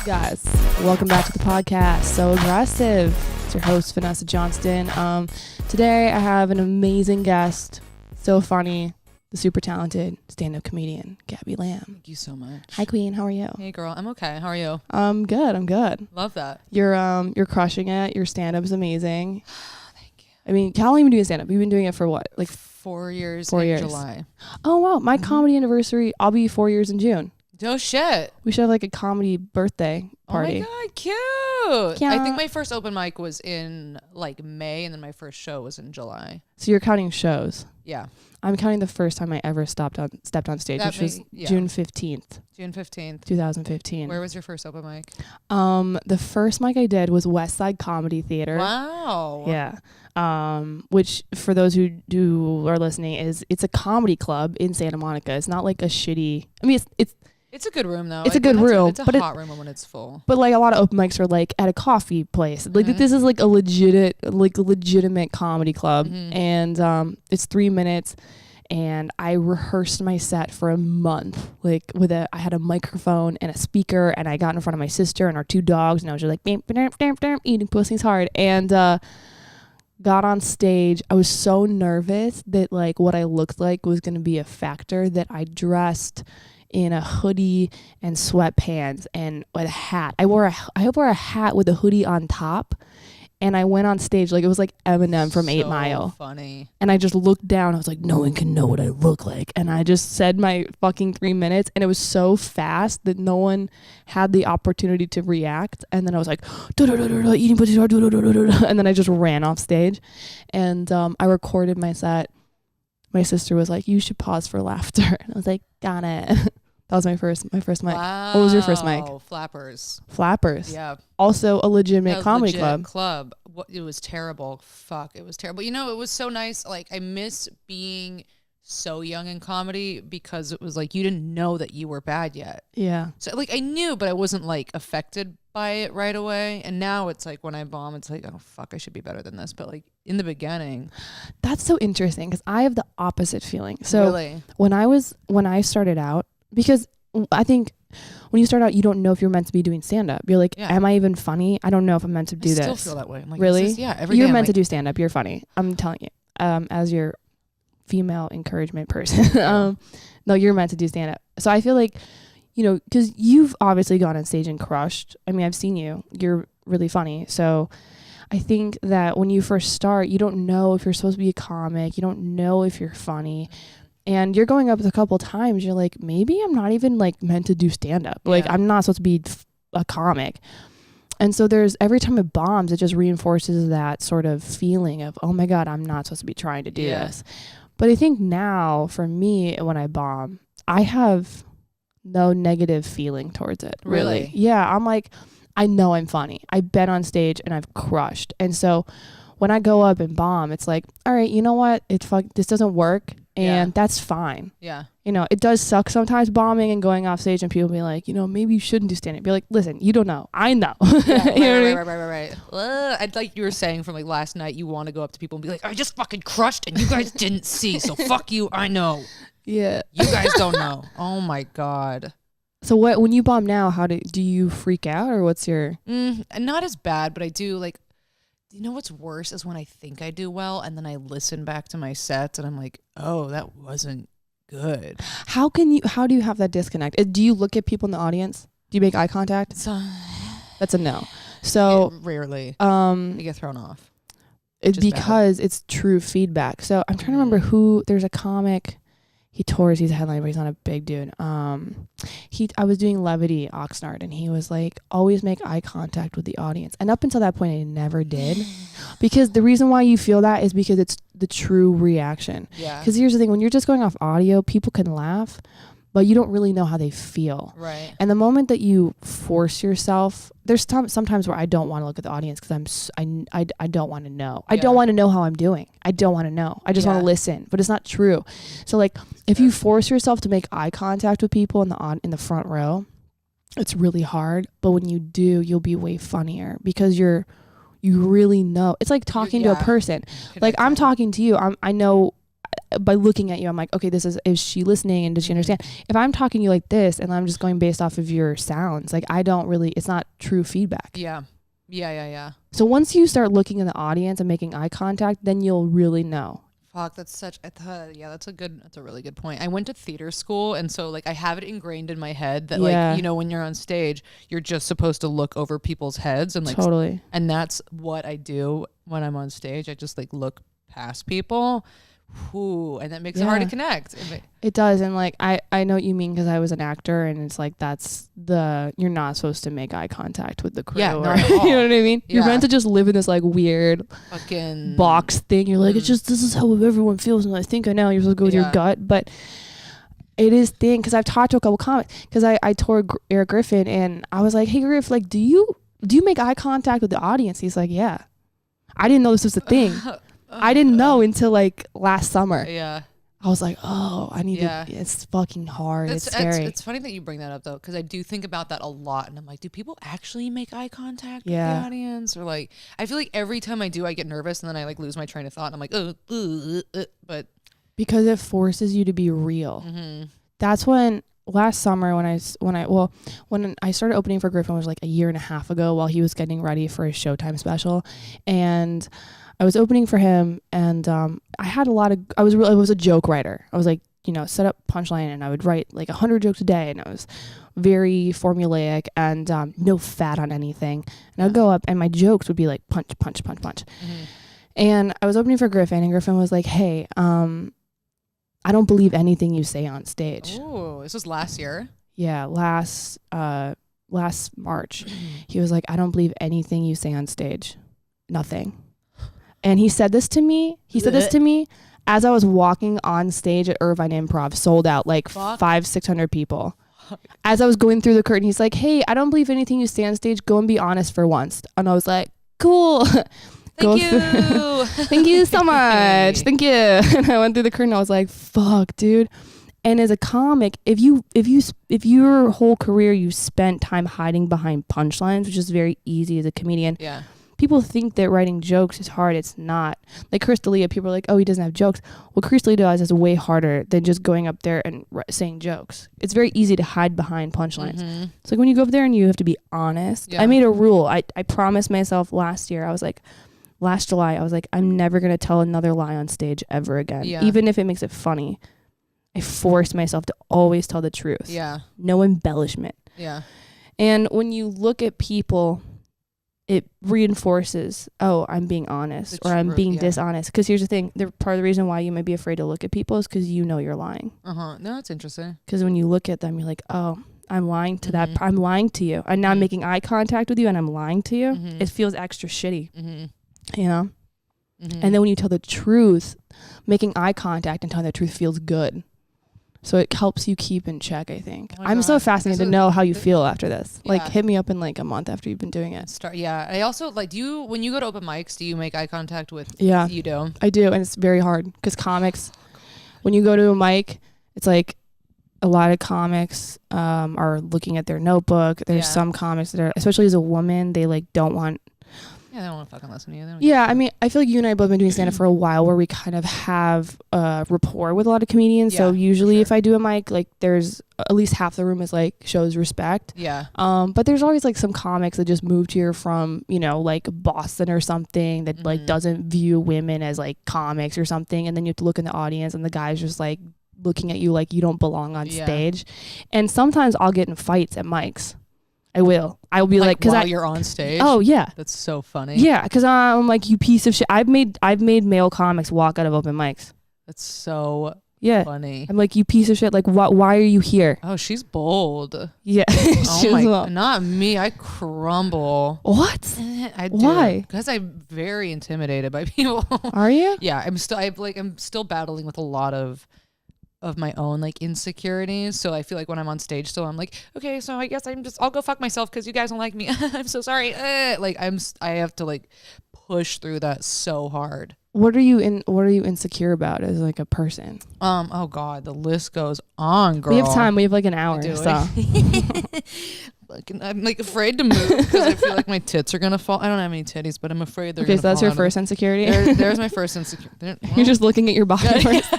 Guys, welcome back to the podcast, Sooo Aggressive. It's your host, Vanessa Johnston. Today I have an amazing guest, so funny, the super talented stand-up comedian, Gabby Lamb. Thank you so much. Hi, Queen. How are you? Hey, girl. I'm okay. How are you? I'm good. Love that. You're crushing it. Your stand-up is amazing. Thank you. I mean, how long have you been doing stand-up? You've been doing it for what? Like 4 years 4 in years. July. Oh, wow. My comedy anniversary, I'll be 4 years in June. Oh, shit. We should have like a comedy birthday party. Oh, my God. Cute. Yeah. I think my first open mic was in like May, and then my first show was in July. So you're counting shows. Yeah. I'm counting the first time I ever stepped on stage, which was June 15th. June 15th. 2015. Where was your first open mic? The first mic I did was West Side Comedy Theater. Wow. Yeah. Which for those who are listening it's a comedy club in Santa Monica. It's not like a shitty. I mean, It's a good room though. It's a good room. It's a hot room when it's full. But like a lot of open mics are like at a coffee place. Like this is like a legitimate comedy club, and it's 3 minutes. And I rehearsed my set for a month. Like I had a microphone and a speaker, and I got in front of my sister and our two dogs, and I was just like eating pussies hard, and got on stage. I was so nervous that like what I looked like was going to be a factor, that I dressed in a hoodie and sweatpants and with a hat. I wore a hat with a hoodie on top, and I went on stage like it was like Eminem from 8 Mile. Funny. And I just looked down. I was like, no one can know what I look like. And I just said my fucking 3 minutes, and it was so fast that no one had the opportunity to react. And then I was like, eating pussy, and then I just ran off stage, and I recorded my set. My sister was like, you should pause for laughter. And I was like, got it. That was my first mic. Wow. What was your first mic? Flappers. Yeah. Also a legitimate comedy club. It was terrible. Fuck, it was terrible. You know, it was so nice. Like, I miss being so young in comedy, because it was like you didn't know that you were bad yet. Yeah. So like I knew, but I wasn't like affected by it right away. And now it's like when I bomb, it's like, oh fuck, I should be better than this. But like in the beginning, that's so interesting, because I have the opposite feeling. So really? when I started out, because I think when you start out, you don't know if you're meant to be doing stand-up. You're like, am I even funny? I don't know if I'm meant to do this. I still feel that way. I'm like, really? Every you're day meant to do stand-up. You're funny. I'm telling you. As your female encouragement person, no, you're meant to do stand-up. So I feel like, you know, because you've obviously gone on stage and crushed. I mean, I've seen you. You're really funny. So I think that when you first start, you don't know if you're supposed to be a comic. You don't know if you're funny. And you're going up a couple times. You're like, maybe I'm not even like meant to do stand-up. Yeah. Like I'm not supposed to be a comic. And so every time it bombs, it just reinforces that sort of feeling of, oh my God, I'm not supposed to be trying to do this. But I think now for me, when I bomb, I have no negative feeling towards it. Really? Yeah. I'm like, I know I'm funny. I've been on stage and I've crushed. And so when I go up and bomb, it's like, all right, you know what? This doesn't work. And that's fine. Yeah. You know, it does suck sometimes bombing and going off stage and people be like, you know, maybe you shouldn't do stand-up. Be like, listen, you don't know. I know. Yeah, right. I'd like you were saying from like last night, you want to go up to people and be like, I just fucking crushed and you guys didn't see. So fuck you. I know. Yeah. You guys don't know. Oh my God. So when you bomb now, how do you freak out, or what's your? Not as bad, but I do like. You know what's worse is when I think I do well and then I listen back to my sets and I'm like, oh, that wasn't good. How do you have that disconnect? Do you look at people in the audience? Do you make eye contact? That's a no. So rarely. I get thrown off. It's because it's true feedback. So I'm trying to remember there's a comic. He tours, he's a headliner, but he's not a big dude. I was doing Levity Oxnard, and he was like, always make eye contact with the audience. And up until that point, I never did. Because the reason why you feel that is because it's the true reaction. Yeah. Because here's the thing, when you're just going off audio, people can laugh, but you don't really know how they feel. Right. And the moment that you force yourself, there's sometimes where I don't want to look at the audience because I don't want to know. I don't want to know how I'm doing. I don't want to know. I just want to listen, but it's not true. So like if you force yourself to make eye contact with people in the front row, it's really hard. But when you do, you'll be way funnier because you really know. It's like talking to a person. Like I'm talking to you. I know by looking at you, I'm like, okay, is she listening and does she understand? If I'm talking to you like this and I'm just going based off of your sounds, like it's not true feedback. Yeah. So once you start looking in the audience and making eye contact, then you'll really know. Fuck, that's that's a really good point. I went to theater school, and so like I have it ingrained in my head that like, you know, when you're on stage, you're just supposed to look over people's heads and like totally. And that's what I do when I'm on stage. I just like look past people. Ooh, and that makes it hard to connect. It does. And like I know what you mean, because I was an actor, and it's like you're not supposed to make eye contact with the crew. Yeah, not at all. You know what I mean? Yeah. You're meant to just live in this like weird fucking box thing. You're like, it's just, this is how everyone feels, and I think I know. You're supposed to go with your gut, but it is thing, because I've talked to a couple comics, because I toured Eric Griffin, and I was like, hey Griff, like do you make eye contact with the audience? He's like, yeah. I didn't know this was a thing. I didn't know until like last summer. Yeah. I was like, oh, I need to, it's fucking hard. It's scary. It's funny that you bring that up though, because I do think about that a lot, and I'm like, do people actually make eye contact with the audience? Or like, I feel like every time I do, I get nervous, and then I like lose my train of thought, and I'm like, but because it forces you to be real. Mm-hmm. That's when last summer when I started opening for Griffin was like a year and a half ago, while he was getting ready for his Showtime special, and I was opening for him, and I had I was a joke writer. I was like, you know, set up punchline, and I would write like 100 jokes a day, and I was very formulaic and no fat on anything. And I'd go up, and my jokes would be like punch, punch, punch, punch. Mm-hmm. And I was opening for Griffin, and Griffin was like, hey, I don't believe anything you say on stage. Oh, this was last year? Yeah, last March. He was like, I don't believe anything you say on stage. Nothing. And he said this to me. As I was walking on stage at Irvine Improv, sold out, like 500-600 people. As I was going through the curtain, he's like, hey, I don't believe anything you say on stage. Go and be honest for once. And I was like, cool. Thank you. Thank you so much. Thank you. And I went through the curtain. I was like, fuck, dude. And as a comic, if your whole career you spent time hiding behind punchlines, which is very easy as a comedian. Yeah. People think that writing jokes is hard. It's not. Like Chris D'Elia, people are like, oh, he doesn't have jokes. What Chris D'Elia does is way harder than just going up there and saying jokes. It's very easy to hide behind punchlines. Mm-hmm. It's like when you go up there and you have to be honest. Yeah. I made a rule. I promised myself last July, I was like, I'm never going to tell another lie on stage ever again. Yeah. Even if it makes it funny. I forced myself to always tell the truth. Yeah. No embellishment. Yeah. And when you look at people, it reinforces, oh, I'm being honest, or I'm being dishonest. Because here's the thing, part of the reason why you might be afraid to look at people is because you know you're lying. No, that's interesting. Because when you look at them, you're like, oh, I'm lying to that. I'm lying to you. And now I'm making eye contact with you, and I'm lying to you. Mm-hmm. It feels extra shitty, you know? Mm-hmm. And then when you tell the truth, making eye contact and telling the truth feels good. So it helps you keep in check, I think. I'm so fascinated to know how you feel after this. Yeah. Like, hit me up in like a month after you've been doing it. I also, like, when you go to open mics, do you make eye contact with? Yeah. You do? I do, and it's very hard because comics, when you go to a mic, it's like a lot of comics are looking at their notebook. There's some comics that are, especially as a woman, they like don't want. Yeah, they don't want to fucking listen to you. Yeah, I mean, I feel like you and I have both been doing stand-up for a while where we kind of have rapport with a lot of comedians. Yeah, so usually if I do a mic, like there's at least half the room is like shows respect. Yeah. But there's always like some comics that just moved here from, you know, like Boston or something that like doesn't view women as like comics or something. And then you have to look in the audience and the guy's just like looking at you like you don't belong on stage. And sometimes I'll get in fights at mics. I will be like, because while you're on stage. Oh yeah, that's so funny. Yeah, because I'm like, you piece of shit. I've made male comics walk out of open mics. That's so funny. I'm like, you piece of shit. Like, why are you here? Oh, she's bold. Yeah. Oh my, not me. I crumble. What? I do. Why? Because I'm very intimidated by people. Are you? Yeah, I'm still battling with a lot of my own like insecurities. So I feel like when I'm on stage still, I'm like, okay, so I guess I'll go fuck myself because you guys don't like me. I'm so sorry. Like I have to like push through that so hard. What are you insecure about as like a person? Oh God, the list goes on, girl. We have time. We have like an hour. So. I'm like afraid to move because I feel like my tits are gonna fall. I don't have any titties, but I'm afraid they're gonna fall. Okay, so that's your first insecurity. There's my first insecurity. You're just looking at your body first.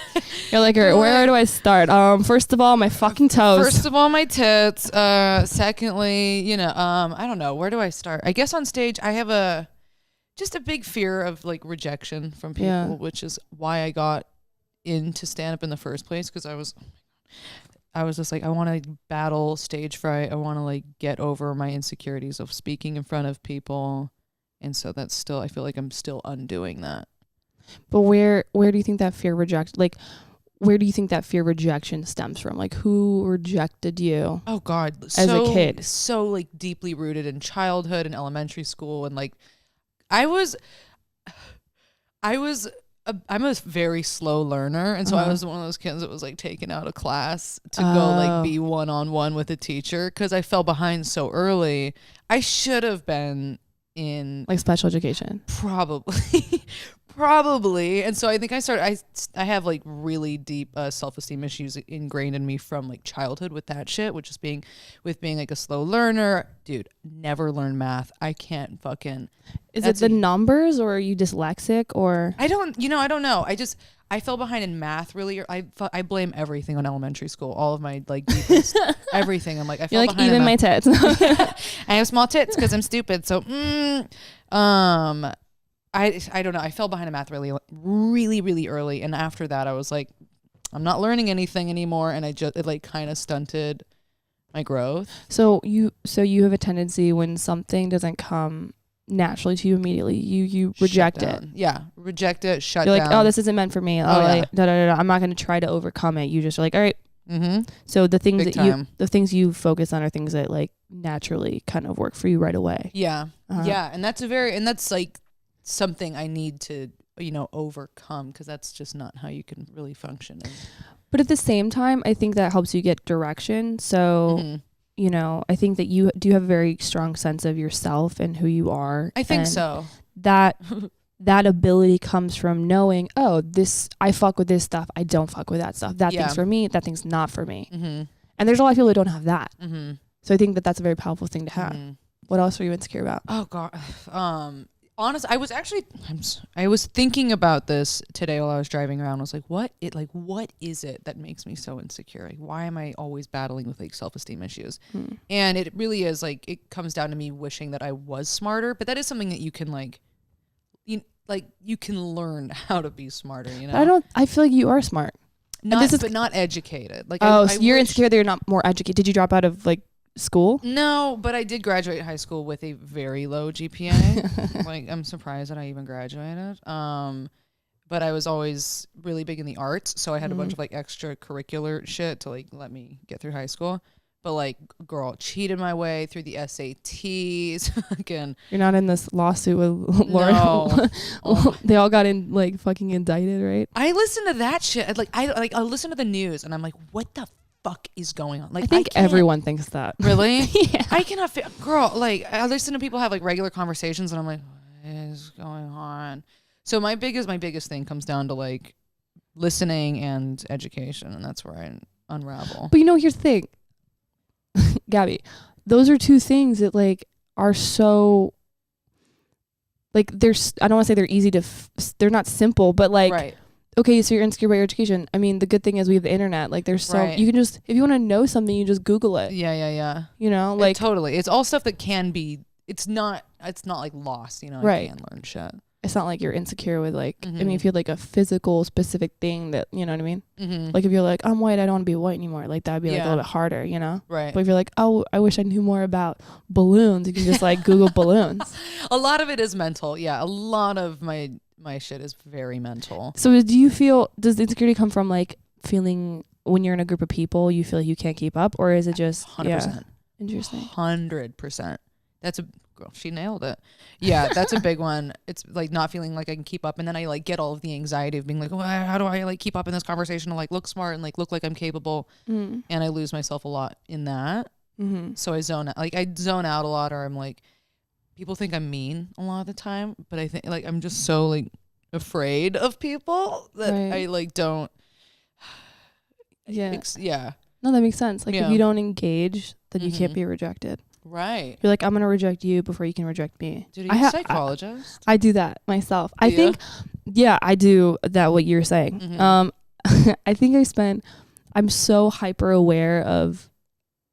You're like, where do I start? First of all, my fucking toes. First of all, my tits. Secondly, I don't know. Where do I start? I guess on stage, I have just a big fear of like rejection from people, which is why I got into stand up in the first place. Because I was just like, I want to battle stage fright. I want to like get over my insecurities of speaking in front of people. And so that's still, I feel like I'm still undoing that. But where do you think that fear where do you think that fear of rejection stems from? Like, who rejected you? Oh God, as a kid, so like deeply rooted in childhood and elementary school, and like, I'm a very slow learner, and so I was one of those kids that was like taken out of class to go like be one-on-one with a teacher because I fell behind so early. I should have been in like special education, probably. And so I think I have like really deep self-esteem issues ingrained in me from like childhood with that shit, which is being like a slow learner. Dude, never learned math. I can't fucking. Is it the numbers, or are you dyslexic, or? I don't know. I fell behind in math really. I blame everything on elementary school. All of my like deepest, everything. I'm like, I fell You're like, behind. Even my tits. I have small tits because I'm stupid. So, I don't know. I fell behind in math really, really, really early. And after that, I was like, I'm not learning anything anymore. And it like kind of stunted my growth. So you have a tendency when something doesn't come naturally to you immediately, you reject it. Yeah. Reject it. Shut You're down. like, oh, this isn't meant for me. I'm not going to try to overcome it. You just are like, all right. Mm-hmm. So the things the things you focus on are things that like naturally kind of work for you right away. Yeah. Yeah. And that's like something I need to, overcome, because that's just not how you can really function. But at the same time, I think that helps you get direction. So, I think that you do have a very strong sense of yourself and who you are. I think so. That ability comes from knowing, oh, I fuck with this stuff. I don't fuck with that stuff. That thing's for me. That thing's not for me. Mm-hmm. And there's a lot of people who don't have that. Mm-hmm. So I think that that's a very powerful thing to have. Mm-hmm. What else are you insecure about? Oh God. Honestly, I was thinking about this today while I was driving around. I was like, what is it that makes me so insecure? Like, why am I always battling with like self-esteem issues? And it really is like, it comes down to me wishing that I was smarter, but that is something that you can you can learn how to be smarter, I feel like you are smart. But not educated. Like, so you're insecure that you're not more educated. Did you drop out of like school? No, but I did graduate high school with a very low GPA. Like, I'm surprised that I even graduated. But I was always really big in the arts, so I had a bunch of like extracurricular shit to like let me get through high school. But like, girl, cheated my way through the SATs. Again, you're not in this lawsuit with Laura. No. They all got like fucking indicted, right? I listen to that shit. I listen to the news, and I'm like, what the fuck is going on? Like, I think everyone thinks that. Really? Yeah. I cannot girl, like, I listen to people have like regular conversations, and I'm like, what is going on? So my biggest thing comes down to like listening and education, and that's where I unravel. But here's the thing, Gabby, those are two things that like are so like, I don't want to say they're easy to they're not simple, but like, right. Okay, so you're insecure about your education. I mean, the good thing is we have the internet. Like, there's you can just, if you want to know something, you just Google it. Yeah. Like, totally. It's all stuff that can be. It's not like lost. Right. I can learn shit. It's not like you're insecure with like. I mean, if you had like a physical specific thing that you know what I mean. Mm-hmm. Like if you're like, I'm white, I don't want to be white anymore. Like that would be like a little bit harder, Right. But if you're like, oh, I wish I knew more about balloons, you can just like Google balloons. A lot of it is mental. Yeah, a lot of my shit is very mental. So does the insecurity come from like feeling when you're in a group of people, you feel like you can't keep up, or is it just 100%? Yeah, interesting. 100%. That's a girl. She nailed it. Yeah, that's a big one. It's like not feeling like I can keep up, and then I like get all of the anxiety of being like, well, how do I like keep up in this conversation to like look smart and like look like I'm capable, and I lose myself a lot in that. So I zone out. Like I zone out a lot, or I'm like, people think I'm mean a lot of the time, but I think like I'm just so like afraid of people that I like don't. Yeah. Yeah. No, that makes sense. Like if you don't engage, then you can't be rejected. Right. You're like, I'm going to reject you before you can reject me. Dude, are you a psychologist? I do that myself. I think, yeah, I do that, what you're saying. I think I'm so hyper aware of,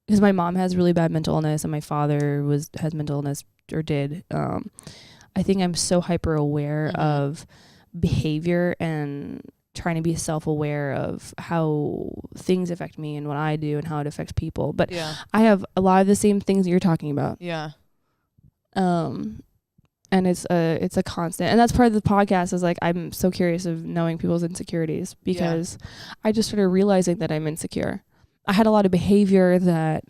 because my mom has really bad mental illness and my father has mental illness or did. I think I'm so hyper aware of behavior and trying to be self-aware of how things affect me and what I do and how it affects people. But I have a lot of the same things that you're talking about. Yeah. And it's a constant, and that's part of the podcast, is like, I'm so curious of knowing people's insecurities, because I just started realizing that I'm insecure. I had a lot of behavior that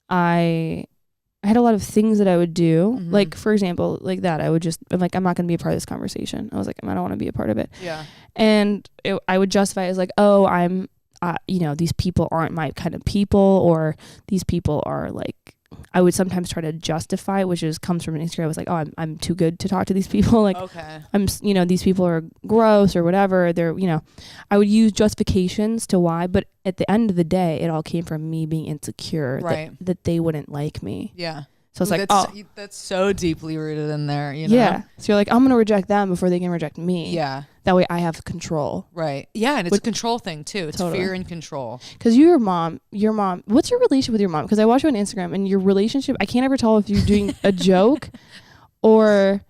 I had a lot of things that I would do. Like, for example, like that, I'm like, I'm not going to be a part of this conversation. I was like, I don't want to be a part of it. Yeah. And I would justify it as like, oh, I'm, these people aren't my kind of people, or these people are like, I would sometimes try to justify, which comes from an Instagram. I was like, oh, I'm too good to talk to these people. Like, okay, these people are gross or whatever. They're, I would use justifications to why, but at the end of the day, it all came from me being insecure, that they wouldn't like me. Yeah. So it's like, that's so deeply rooted in there, Yeah. So you're like, I'm going to reject them before they can reject me. Yeah. That way I have control. Right. Yeah. And it's a control thing too. It's fear and control. Because your mom, what's your relationship with your mom? Because I watch you on Instagram, and your relationship, I can't ever tell if you're doing a joke or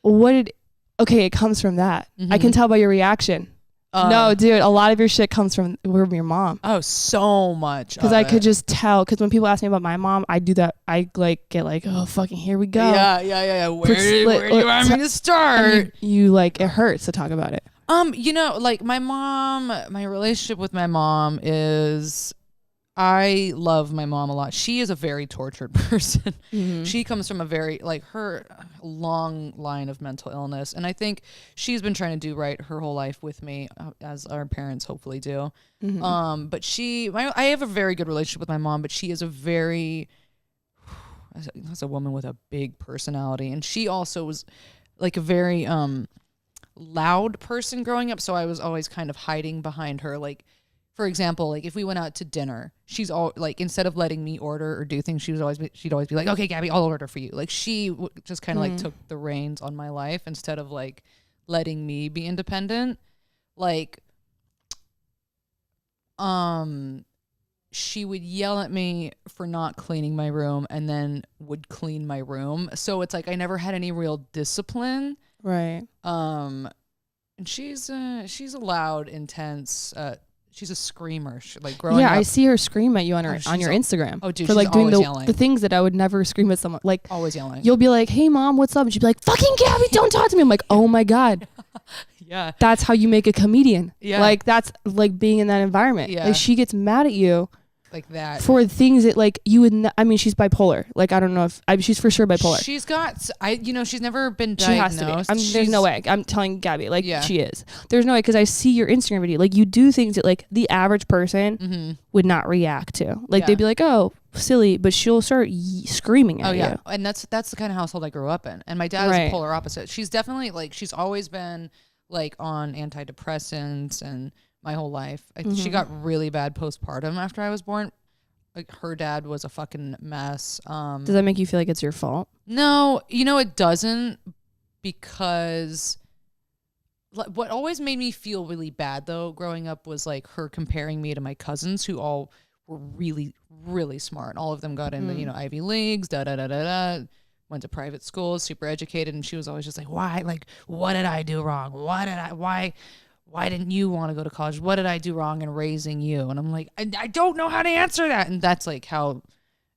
it comes from that. I can tell by your reaction. No, dude, a lot of your shit comes from your mom. Oh, so much. Because I could just tell. Because when people ask me about my mom, I do that. I get like, oh, fucking, here we go. Yeah. Where do you want me to start? You like, it hurts to talk about it. Like my mom, my relationship with my mom is, I love my mom a lot. She is a very tortured person. She comes from a very, like, her long line of mental illness. And I think she's been trying to do right her whole life with me, as our parents hopefully do. But I have a very good relationship with my mom, but she is that's a woman with a big personality. And she also was like a very loud person growing up. So I was always kind of hiding behind her. Like, for example, like if we went out to dinner, she's all like, instead of letting me order or do things, she'd always be like, okay, Gabby, I'll order for you. Like, she just kind of like took the reins on my life instead of like letting me be independent. Like, she would yell at me for not cleaning my room and then would clean my room. So it's like, I never had any real discipline. Right. And she's a loud, intense, she's a screamer. Like growing up. I see her scream at you on your Instagram. Oh, dude, for like doing yelling. the things that I would never scream at someone. Like, always yelling. You'll be like, "Hey, mom, what's up?" And she'd be like, "Fucking Gabby, don't talk to me." I'm like, "Oh my god." Yeah. That's how you make a comedian. Yeah. Like, that's like being in that environment. Yeah. Like, she gets mad at you. Like that. For things that like you would she's bipolar. Like, I don't know if she's for sure bipolar. She's got she's never been diagnosed. She has to be. There's no way. I'm telling Gabby, like, she is. There's no way, because I see your Instagram video. Like, you do things that like the average person would not react to. Like, they'd be like, "Oh, silly," but she'll start screaming at you. And that's the kind of household I grew up in. And my dad is the polar opposite. She's definitely like, she's always been like on antidepressants and my whole life. She got really bad postpartum after I was born. Like, her dad was a fucking mess. Does that make you feel like it's your fault? No, it doesn't, because what always made me feel really bad though growing up was like her comparing me to my cousins, who all were really, really smart. All of them got into, Ivy Leagues, went to private schools, super educated. And she was always just like, why? Like, what did I do wrong? Why didn't you want to go to college? What did I do wrong in raising you? And I'm like, I don't know how to answer that. And that's like how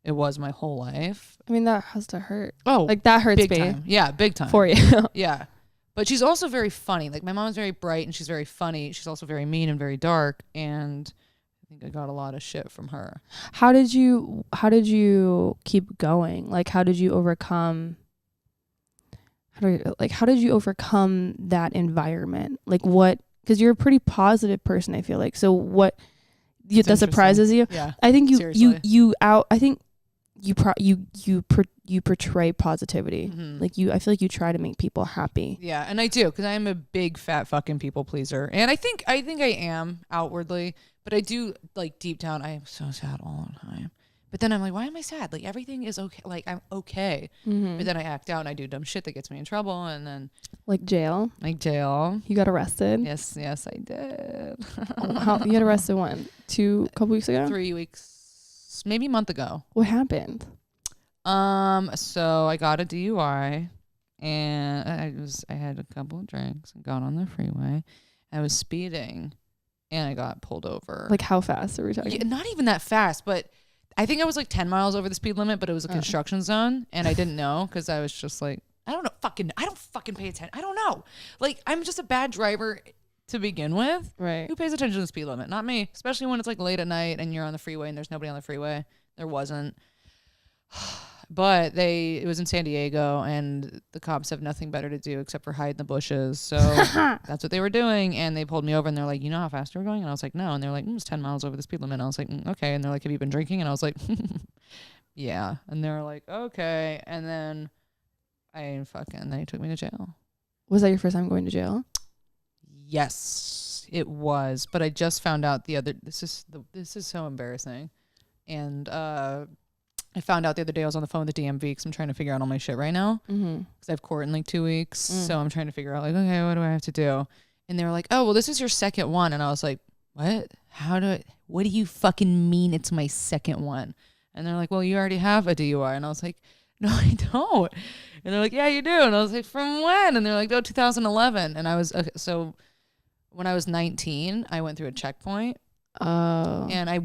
it was my whole life. I mean, that has to hurt. Oh, like, that hurts big me. Time. Yeah, big time. For you. Yeah. But she's also very funny. Like, my mom is very bright and she's very funny. She's also very mean and very dark. And I think I got a lot of shit from her. How did you keep going? Like, how did you overcome that environment? Like, what? Because you're a pretty positive person, I feel like. So what that surprises you? Yeah. I think you portray positivity. Like, I feel like you try to make people happy. Yeah, and I do, because I am a big fat fucking people pleaser. And I think I am outwardly, but I do, like, deep down, I am so sad all the time. But then I'm like, why am I sad? Like, everything is okay. Like, I'm okay. But then I act out and I do dumb shit that gets me in trouble. And then like jail. You got arrested? Yes, I did. How you got arrested when? Couple weeks ago? 3 weeks, maybe a month ago. What happened? So I got a DUI, and I had a couple of drinks and got on the freeway. I was speeding, and I got pulled over. Like, how fast are we talking? Yeah, not even that fast, but I think I was like 10 miles over the speed limit, but it was a construction zone, and I didn't know because I was just like, I don't fucking pay attention. I don't know. Like, I'm just a bad driver to begin with. Right. Who pays attention to the speed limit? Not me. Especially when it's like late at night and you're on the freeway and there's nobody on the freeway. There wasn't. But it was in San Diego, and the cops have nothing better to do except for hide in the bushes. So that's what they were doing. And they pulled me over, and they're like, you know how fast we're going? And I was like, no. And they're like, it's 10 miles over the speed limit. And I was like, okay. And they're like, have you been drinking? And I was like, yeah. And they're like, okay. And then then he took me to jail. Was that your first time going to jail? Yes, it was. But I just found out this is so embarrassing. And I found out the other day I was on the phone with the DMV because I'm trying to figure out all my shit right now. Because I have court in like 2 weeks. So I'm trying to figure out like, okay, what do I have to do? And they were like, oh, well, this is your second one. And I was like, what? What do you fucking mean it's my second one? And they're like, well, you already have a DUI. And I was like, no, I don't. And they're like, yeah, you do. And I was like, from when? And they're like, 2011. And I was, so when I was 19, I went through a checkpoint. Oh. And I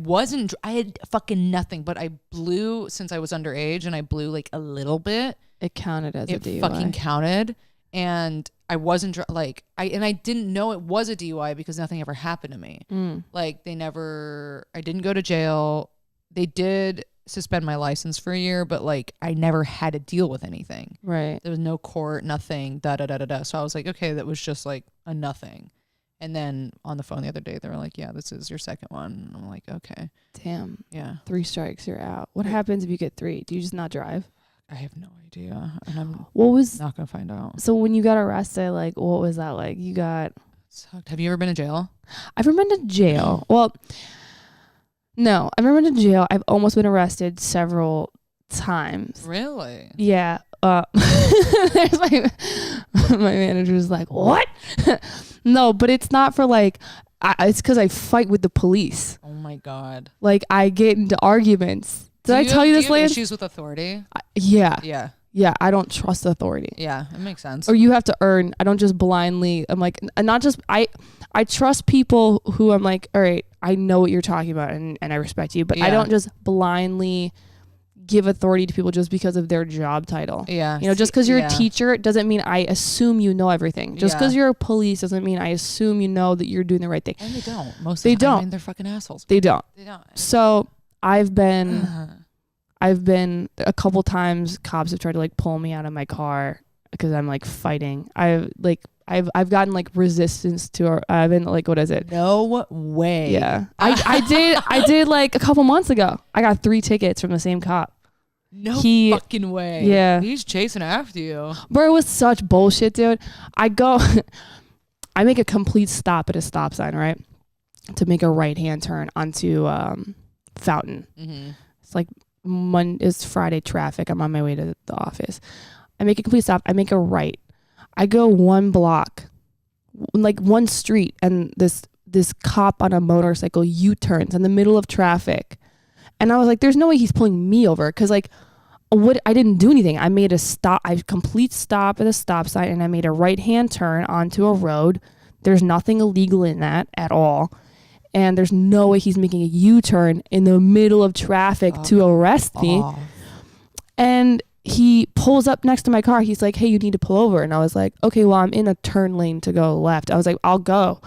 had fucking nothing, but I blew since I was underage, and I blew like a little bit. It counted as a DUI. It fucking counted. And I wasn't I didn't know it was a DUI because nothing ever happened to me. Like I didn't go to jail. They did suspend my license for a year, but like I never had to deal with anything. Right. There was no court, nothing, So I was like, okay, that was just like a nothing. And then on the phone the other day, they were like, yeah, this is your second one. And I'm like, okay. Damn. Yeah. 3 strikes, you're out. What happens if you get 3? Do you just not drive? I have no idea. And I'm not going to find out. So when you got arrested, like, what was that like? Sucked. Have you ever been in jail? I've never been to jail. Well, no, I've never been to jail. I've almost been arrested several times. Really? Yeah. There's my manager's like, what? No, but it's not for like, it's because I fight with the police. Oh my God. Like, I get into arguments. Did I tell you this, Lance? Issues with authority? Yeah. Yeah, I don't trust authority. Yeah, it makes sense. Or you have to earn. I don't just blindly. I'm like, not just, I trust people who I'm like, all right, I know what you're talking about and I respect you, but I don't just blindly give authority to people just because of their job title. Yeah. You know, just because you're a teacher doesn't mean I assume you know everything. Just because you're a police doesn't mean I assume you know that you're doing the right thing. And they don't. Most of the time, I mean, they're fucking assholes. They don't. So I've been a couple times, cops have tried to like pull me out of my car because I'm like fighting. I've gotten like resistance to, I've been like, what is it? No way. Yeah. I did like a couple months ago. I got 3 tickets from the same cop. No fucking way. Yeah. He's chasing after you. Bro, it was such bullshit, dude. I make a complete stop at a stop sign, right? To make a right-hand turn onto Fountain. Mm-hmm. It's like it's Friday traffic. I'm on my way to the office. I make a complete stop. I make a right. I go 1 block, like 1 street, and this cop on a motorcycle U-turns in the middle of traffic. And I was like, there's no way he's pulling me over. Cause like, I didn't do anything. I made a complete stop at a stop sign, and I made a right-hand turn onto a road. There's nothing illegal in that at all. And there's no way he's making a U-turn in the middle of traffic to arrest me. And he pulls up next to my car. He's like, hey, you need to pull over. And I was like, okay, well, I'm in a turn lane to go left. I was like, I'll go.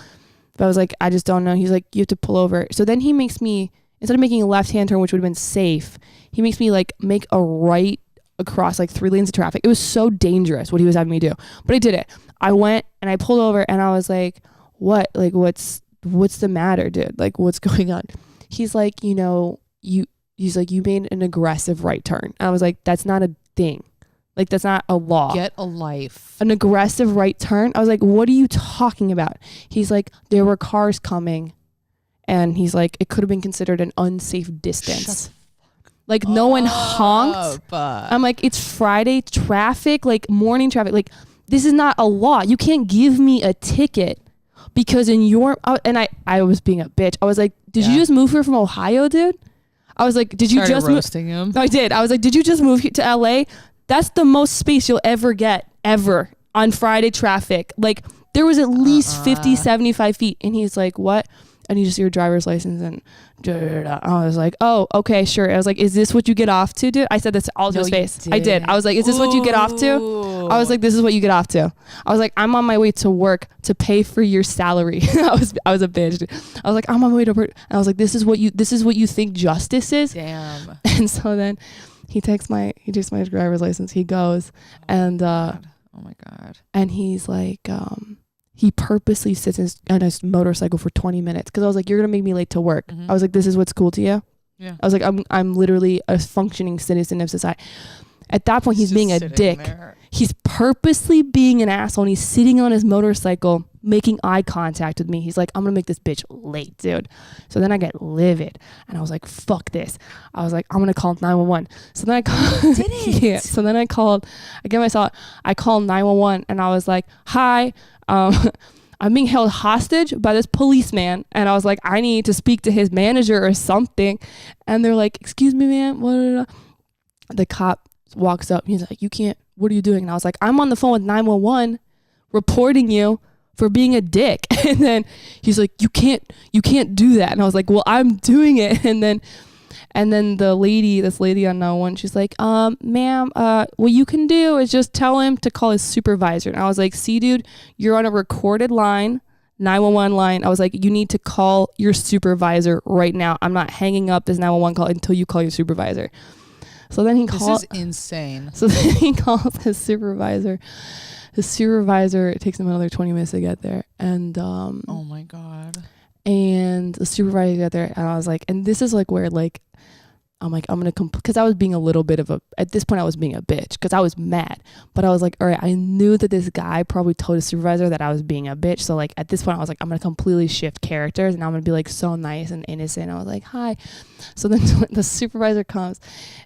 But I was like, I just don't know. He's like, you have to pull over. So then he makes me, instead of making a left-hand turn, which would have been safe, he makes me like make a right across like 3 lanes of traffic. It was so dangerous what he was having me do. But I did it. I went and I pulled over, and I was like, what? Like, what's the matter, dude? Like, what's going on? He's like, he's like, you made an aggressive right turn. I was like, that's not a thing. Like, that's not a law. Get a life. An aggressive right turn? I was like, what are you talking about? He's like, there were cars coming. And he's like, it could have been considered an unsafe distance. Like no one honked. I'm like, it's Friday traffic, like morning traffic. Like this is not a law. You can't give me a ticket because in your, and I was being a bitch. I was like, did you just move here from Ohio, dude? I was like, did you just roasting him? I did. I was like, did you just move here to LA? That's the most space you'll ever get ever on Friday traffic. Like there was at least 50, 75 feet. And he's like, what? And you just see your driver's license and I was like, oh, okay, sure. I was like, is this what you get off to, dude? I said this all to his face. I did. I was like, is this what you get off to? I was like, this is what you get off to. I was like, I'm on my way to work to pay for your salary. I was a bitch. Dude. I was like, I'm on my way to work. And I was like, this is what you think justice is? Damn. And so then he takes my driver's license. He goes and oh my God. And he's like, he purposely sits on his motorcycle for 20 minutes because I was like, you're gonna make me late to work. I was like, this is what's cool to you? Yeah. I was like, I'm literally a functioning citizen of society. At that point, he's being a dick. There. He's purposely being an asshole and he's sitting on his motorcycle making eye contact with me. He's like, I'm gonna make this bitch late, dude. So then I get livid and I was like, fuck this. I was like, I'm gonna call 911. So then I called. Yeah. So then I called 911 and I was like, hi, I'm being held hostage by this policeman. And I was like, I need to speak to his manager or something. And they're like, excuse me, man. What? The cop walks up. He's like, you can't, what are you doing? And I was like, I'm on the phone with 911 reporting you for being a dick. And then he's like, you can't do that. And I was like, well, I'm doing it. And then this lady on 911, she's like, ma'am, what you can do is just tell him to call his supervisor. And I was like, see, dude, you're on a recorded line, 911 line. I was like, you need to call your supervisor right now. I'm not hanging up this 911 call until you call your supervisor. So then he calls. This is insane. So then he calls his supervisor. His supervisor, it takes him another 20 minutes to get there. And oh my God. And the supervisor got there and I was like, and this is like where like I'm like, I'm gonna because I was being a little bit of at this point I was being a bitch because I was mad, but I was like, all right, I knew that this guy probably told his supervisor that I was being a bitch, so like at this point I was like, I'm gonna completely shift characters and I'm gonna be like so nice and innocent. I was like, hi. So then the supervisor comes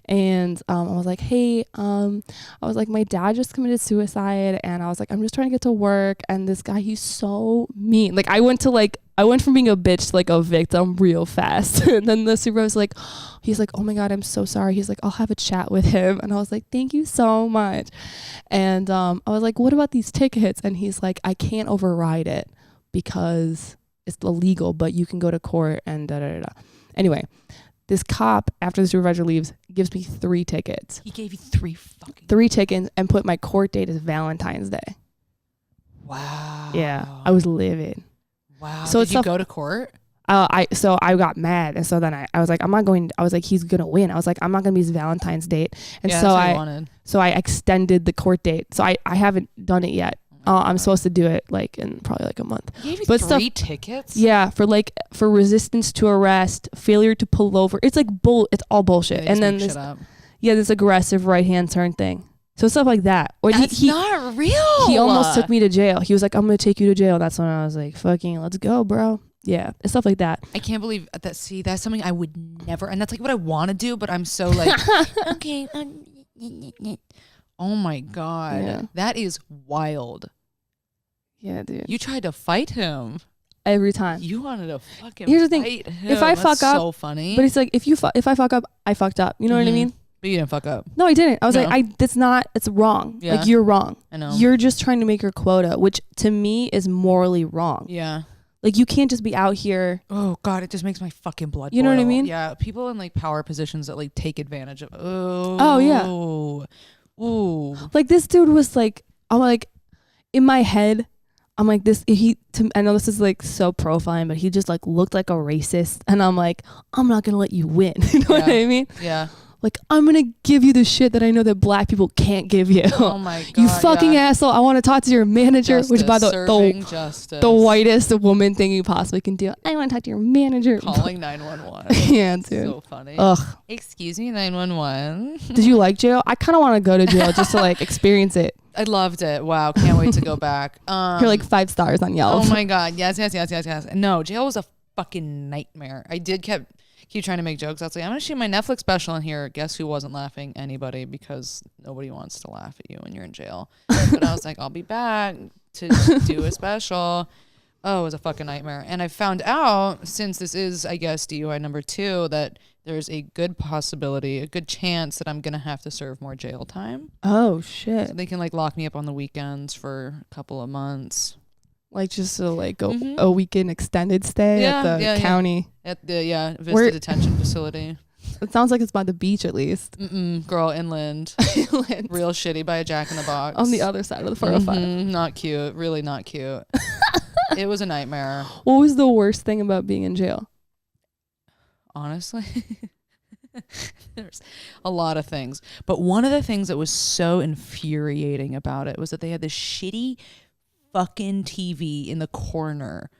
and I was like, hey, I was like, my dad just committed suicide and I was like, I'm just trying to get to work, and this guy, he's so mean. Like I went from being a bitch to like a victim real fast. And then the supervisor's like, he's like, oh my God, I'm so sorry. He's like, I'll have a chat with him. And I was like, thank you so much. And I was like, what about these tickets? And he's like, I can't override it because it's illegal, but you can go to court and da da da. Anyway, this cop, after the supervisor leaves, gives me 3 tickets. He gave you 3 tickets and put my court date as Valentine's Day. Wow. Yeah, I was livid. Wow. So did you go to court? I got mad, and so then I was like, I'm not going. I was like, he's gonna win. I was like, I'm not gonna be his Valentine's date, and yeah, so I extended the court date. So I haven't done it yet. I'm supposed to do it like in probably like a month. You gave you 3 tickets? Yeah, for resistance to arrest, failure to pull over. It's like it's all bullshit. Yeah, and then this aggressive right hand turn thing. So stuff like that. Or that's not real. He almost took me to jail. He was like, I'm gonna take you to jail. That's when I was like, fucking, let's go, bro. Yeah, and stuff like that. I can't believe that. See, that's something I would never, and that's like what I want to do, but I'm so like, okay. Oh my God. Yeah. That is wild. Yeah, dude. You tried to fight him. Every time. You wanted to fucking Here's the thing. fight him. If I fuck up, so funny. But it's like, if I fuck up, I fucked up. You know what I mean? But you didn't fuck up. No, I didn't. I was like, it's wrong. Yeah. Like, you're wrong. I know. You're just trying to make your quota, which to me is morally wrong. Yeah. Like, you can't just be out here. Oh God, it just makes my fucking blood boil. You know what I mean? Yeah. People in like power positions that like take advantage of. Oh yeah. Ooh. Like, this dude was like, I'm like, in my head, I'm like, I know this is like so profiling, but he just like looked like a racist. And I'm like, I'm not going to let you win. You know what I mean? Yeah. Like, I'm going to give you the shit that I know that black people can't give you. Oh my God. You fucking asshole. I want to talk to your manager, which by the whitest woman thing you possibly can do. I want to talk to your manager. Calling 911. Yeah, dude. So funny. Ugh. Excuse me, 911. Did you like jail? I kind of want to go to jail just to like experience it. I loved it. Wow. Can't wait to go back. You're like 5 stars on Yelp. Oh my God. Yes. No, jail was a fucking nightmare. I did kept keep trying to make jokes. I was like, I'm gonna shoot my Netflix special in here. Guess who wasn't laughing? Anybody, because nobody wants to laugh at you when you're in jail. But I was like, I'll be back to do a special. Oh, it was a fucking nightmare. And I found out, since this is, I guess, DUI number 2, that there's a good possibility, a good chance that I'm going to have to serve more jail time. Oh, shit. So they can, like, lock me up on the weekends for a couple of months. Like, just to, like, go a weekend extended stay at the county. At the, Vista Detention Facility. It sounds like it's by the beach, at least. Girl, inland. Inland. Real shitty, by a Jack in the Box. On the other side of the 405. Not cute. Really not cute. It was a nightmare. What was the worst thing about being in jail? Honestly, there's a lot of things. But one of the things that was so infuriating about it was that they had this shitty fucking TV in the corner.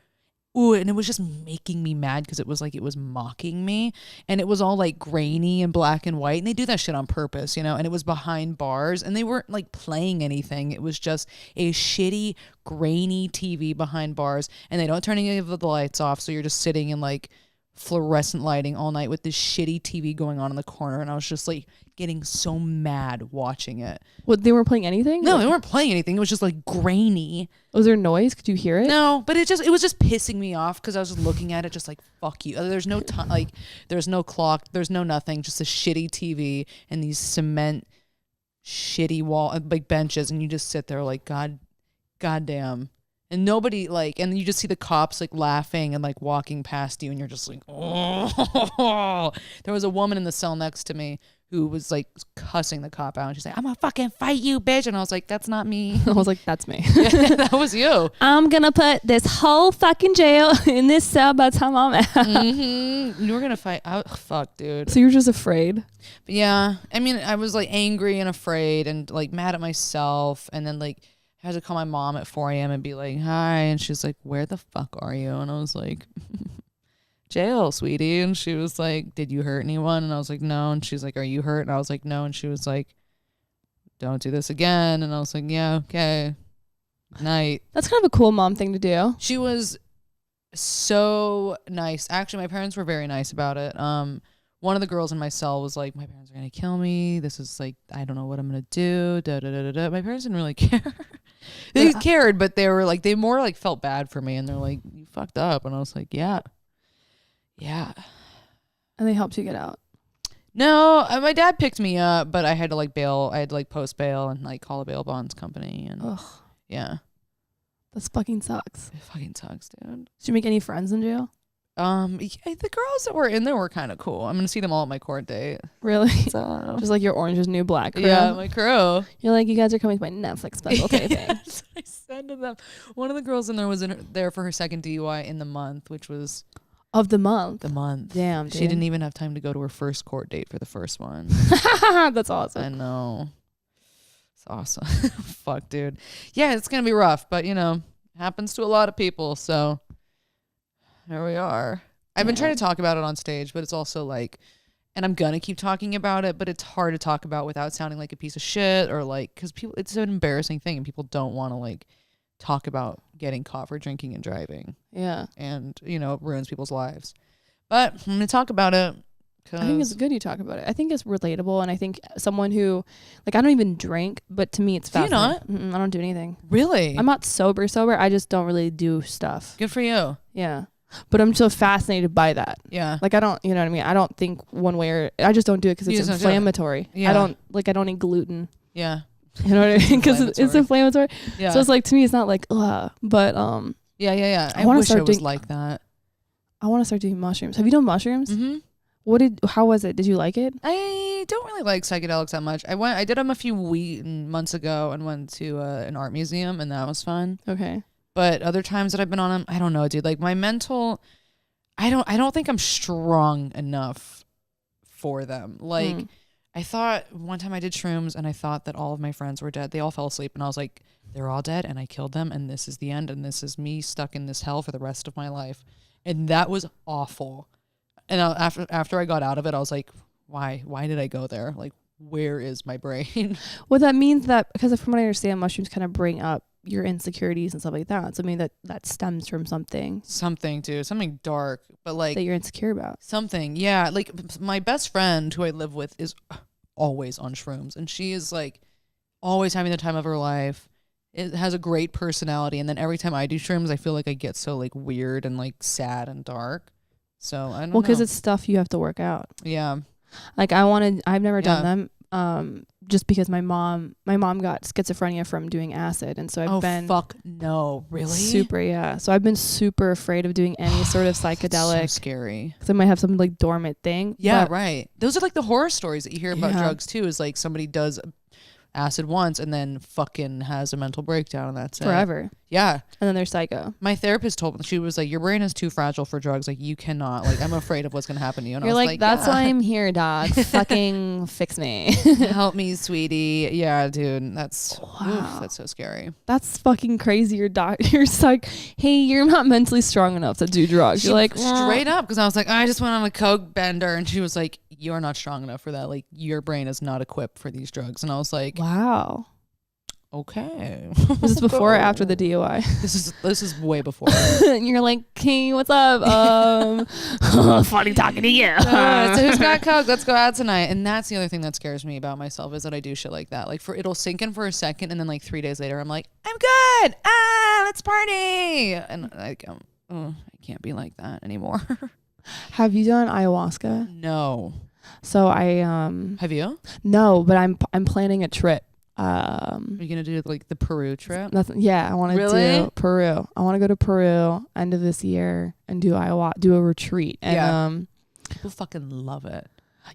Ooh, and it was just making me mad because it was like it was mocking me. And it was all like grainy and black and white. And they do that shit on purpose, you know? And it was behind bars. And they weren't like playing anything. It was just a shitty, grainy TV behind bars. And they don't turn any of the lights off. So you're just sitting in like fluorescent lighting all night with this shitty TV going on in the corner. And I was just like getting so mad watching it. What, they weren't playing anything? No, they weren't playing anything. It was just like grainy. Was there noise? Could you hear it? No, but it was just pissing me off because I was just looking at it just like, fuck you. There's no time, like there's no clock, there's no nothing, just a shitty TV and these cement shitty wall like benches, and you just sit there like goddamn. And nobody like, and you just see the cops like laughing and like walking past you, and you're just like, oh. There was a woman in the cell next to me who was like cussing the cop out, and she's like, I'm gonna fucking fight you, bitch. And I was like, that's not me. I was like, that's me. Yeah, that was you. I'm gonna put this whole fucking jail in this cell by the time I'm out. You were gonna fight. Fuck, dude. So you're just afraid? But yeah, I mean, I was like angry and afraid and like mad at myself, and then like I had to call my mom at 4 a.m. and be like, hi. And she's like, where the fuck are you? And I was like, jail, sweetie. And she was like, did you hurt anyone? And I was like, no. And she's like, are you hurt? And I was like, no. And she was like, don't do this again. And I was like, yeah, okay. Night. That's kind of a cool mom thing to do. She was so nice. Actually, my parents were very nice about it. One of the girls in my cell was like, my parents are going to kill me. This is like, I don't know what I'm going to do. Da, da, da, da, da. My parents didn't really care. They cared, but they were like, they more like felt bad for me. And they're like, you fucked up. And I was like, yeah. Yeah. And they helped you get out? No, my dad picked me up, but I had to like bail. I had to like post bail and like call a bail bonds company. And ugh. Yeah. That fucking sucks. It fucking sucks, dude. Did you make any friends in jail? Yeah, the girls that were in there were kind of cool. I'm gonna see them all at my court date. Really? So. Just like your Orange is New Black crew. Yeah, my crew. You're like, you guys are coming to my Netflix special taping. Yes, I said to them. One of the girls in there was there for her second DUI in the month, which was of the month. The month. Damn, dude. She didn't even have time to go to her first court date for the first one. That's awesome. I know. It's awesome. Fuck, dude. Yeah, it's gonna be rough, but you know, happens to a lot of people. So here we are. I've been trying to talk about it on stage, but it's also like, and I'm gonna keep talking about it, but it's hard to talk about without sounding like a piece of shit or like, because people, it's an embarrassing thing and people don't want to like talk about getting caught for drinking and driving. Yeah. And, you know, it ruins people's lives. But I'm gonna talk about it. I think it's good you talk about it. I think it's relatable, and I think someone who, like, I don't even drink, but to me it's fascinating. Do you not? I don't do anything. Really? I'm not sober. I just don't really do stuff. Good for you. Yeah. But I'm so fascinated by that. Yeah. Like, I don't, you know what I mean? I don't think one way or, I just don't do it because it's inflammatory. Yeah. I don't eat gluten. Yeah. You know what I mean? Because it's inflammatory. Yeah. So it's like, to me, it's not like, ugh. But, Yeah. I wish I was like that. I want to start doing mushrooms. Have you done mushrooms? Mm-hmm. How was it? Did you like it? I don't really like psychedelics that much. I did them a few months ago and went to an art museum, and that was fun. Okay. But other times that I've been on them, I don't know, dude. Like my mental, I don't think I'm strong enough for them. Like I thought one time I did shrooms and I thought that all of my friends were dead. They all fell asleep and I was like, they're all dead and I killed them and this is the end and this is me stuck in this hell for the rest of my life. And that was awful. And after I got out of it, I was like, why did I go there? Like, where is my brain? Well, that means that, because from what I understand, mushrooms kind of bring up your insecurities and stuff like that. So I mean that stems from something dark, but like that you're insecure about. Something, yeah. Like my best friend who I live with is always on shrooms, and she is like always having the time of her life. It has a great personality, and then every time I do shrooms, I feel like I get so like weird and like sad and dark. So I don't know. Well, because it's stuff you have to work out. Yeah. Like I've never done them. Just because my mom got schizophrenia from doing acid, and so I've been really super So I've been super afraid of doing any sort of psychedelic. So scary. Because I might have some like dormant thing. Yeah, right. Those are like the horror stories that you hear about drugs too. Is like somebody does acid once and then fucking has a mental breakdown and that's forever. Yeah. And then they're psycho. My therapist told me, she was like, your brain is too fragile for drugs. Like you cannot, like I'm afraid of what's going to happen to you. And you're I was like that's why I'm here, dog. Fucking fix me. Help me, sweetie. Yeah, dude. That's so scary. That's fucking crazy. Your doctor's like, hey, you're not mentally strong enough to do drugs. You're like, straight up. Because I was like, I just went on a coke bender. And she was like, you're not strong enough for that. Like your brain is not equipped for these drugs. And I was like, wow. Okay. Was this before or after the DUI? This is way before. And you're like, hey, what's up? Funny talking to you. So who's got coke? Let's go out tonight. And that's the other thing that scares me about myself is that I do shit like that. Like it'll sink in for a second, and then like 3 days later, I'm like, I'm good. Let's party. And like, I can't be like that anymore. Have you done ayahuasca? No. So I have you? No, but I'm planning a trip. Are you gonna do like the Peru trip? Nothing. Yeah, I want to do Peru. I want to go to Peru end of this year and do a retreat. And people fucking love it.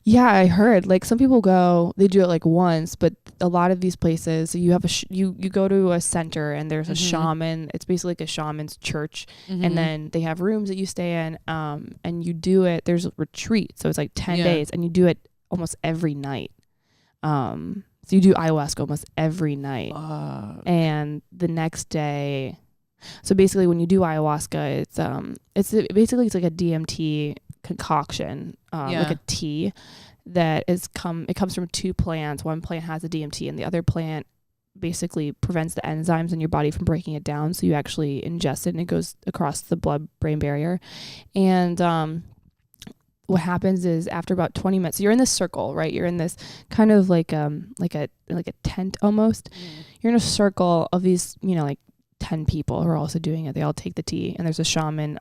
Yeah, I heard like some people go, they do it like once, but a lot of these places you have you go to a center and there's a shaman. It's basically like a shaman's church, and then they have rooms that you stay in, and you do it. There's a retreat, so it's like 10 days, and you do it almost every night. So you do ayahuasca almost every night. And the next day, so basically when you do ayahuasca, it's like a DMT concoction, like a tea that it comes from two plants. One plant has a DMT and the other plant basically prevents the enzymes in your body from breaking it down. So you actually ingest it and it goes across the blood-brain barrier. And what happens is after about 20 minutes, you're in this circle, right? You're in this kind of like a tent almost. You're in a circle of these, like 10 people who are also doing it. They all take the tea and there's a shaman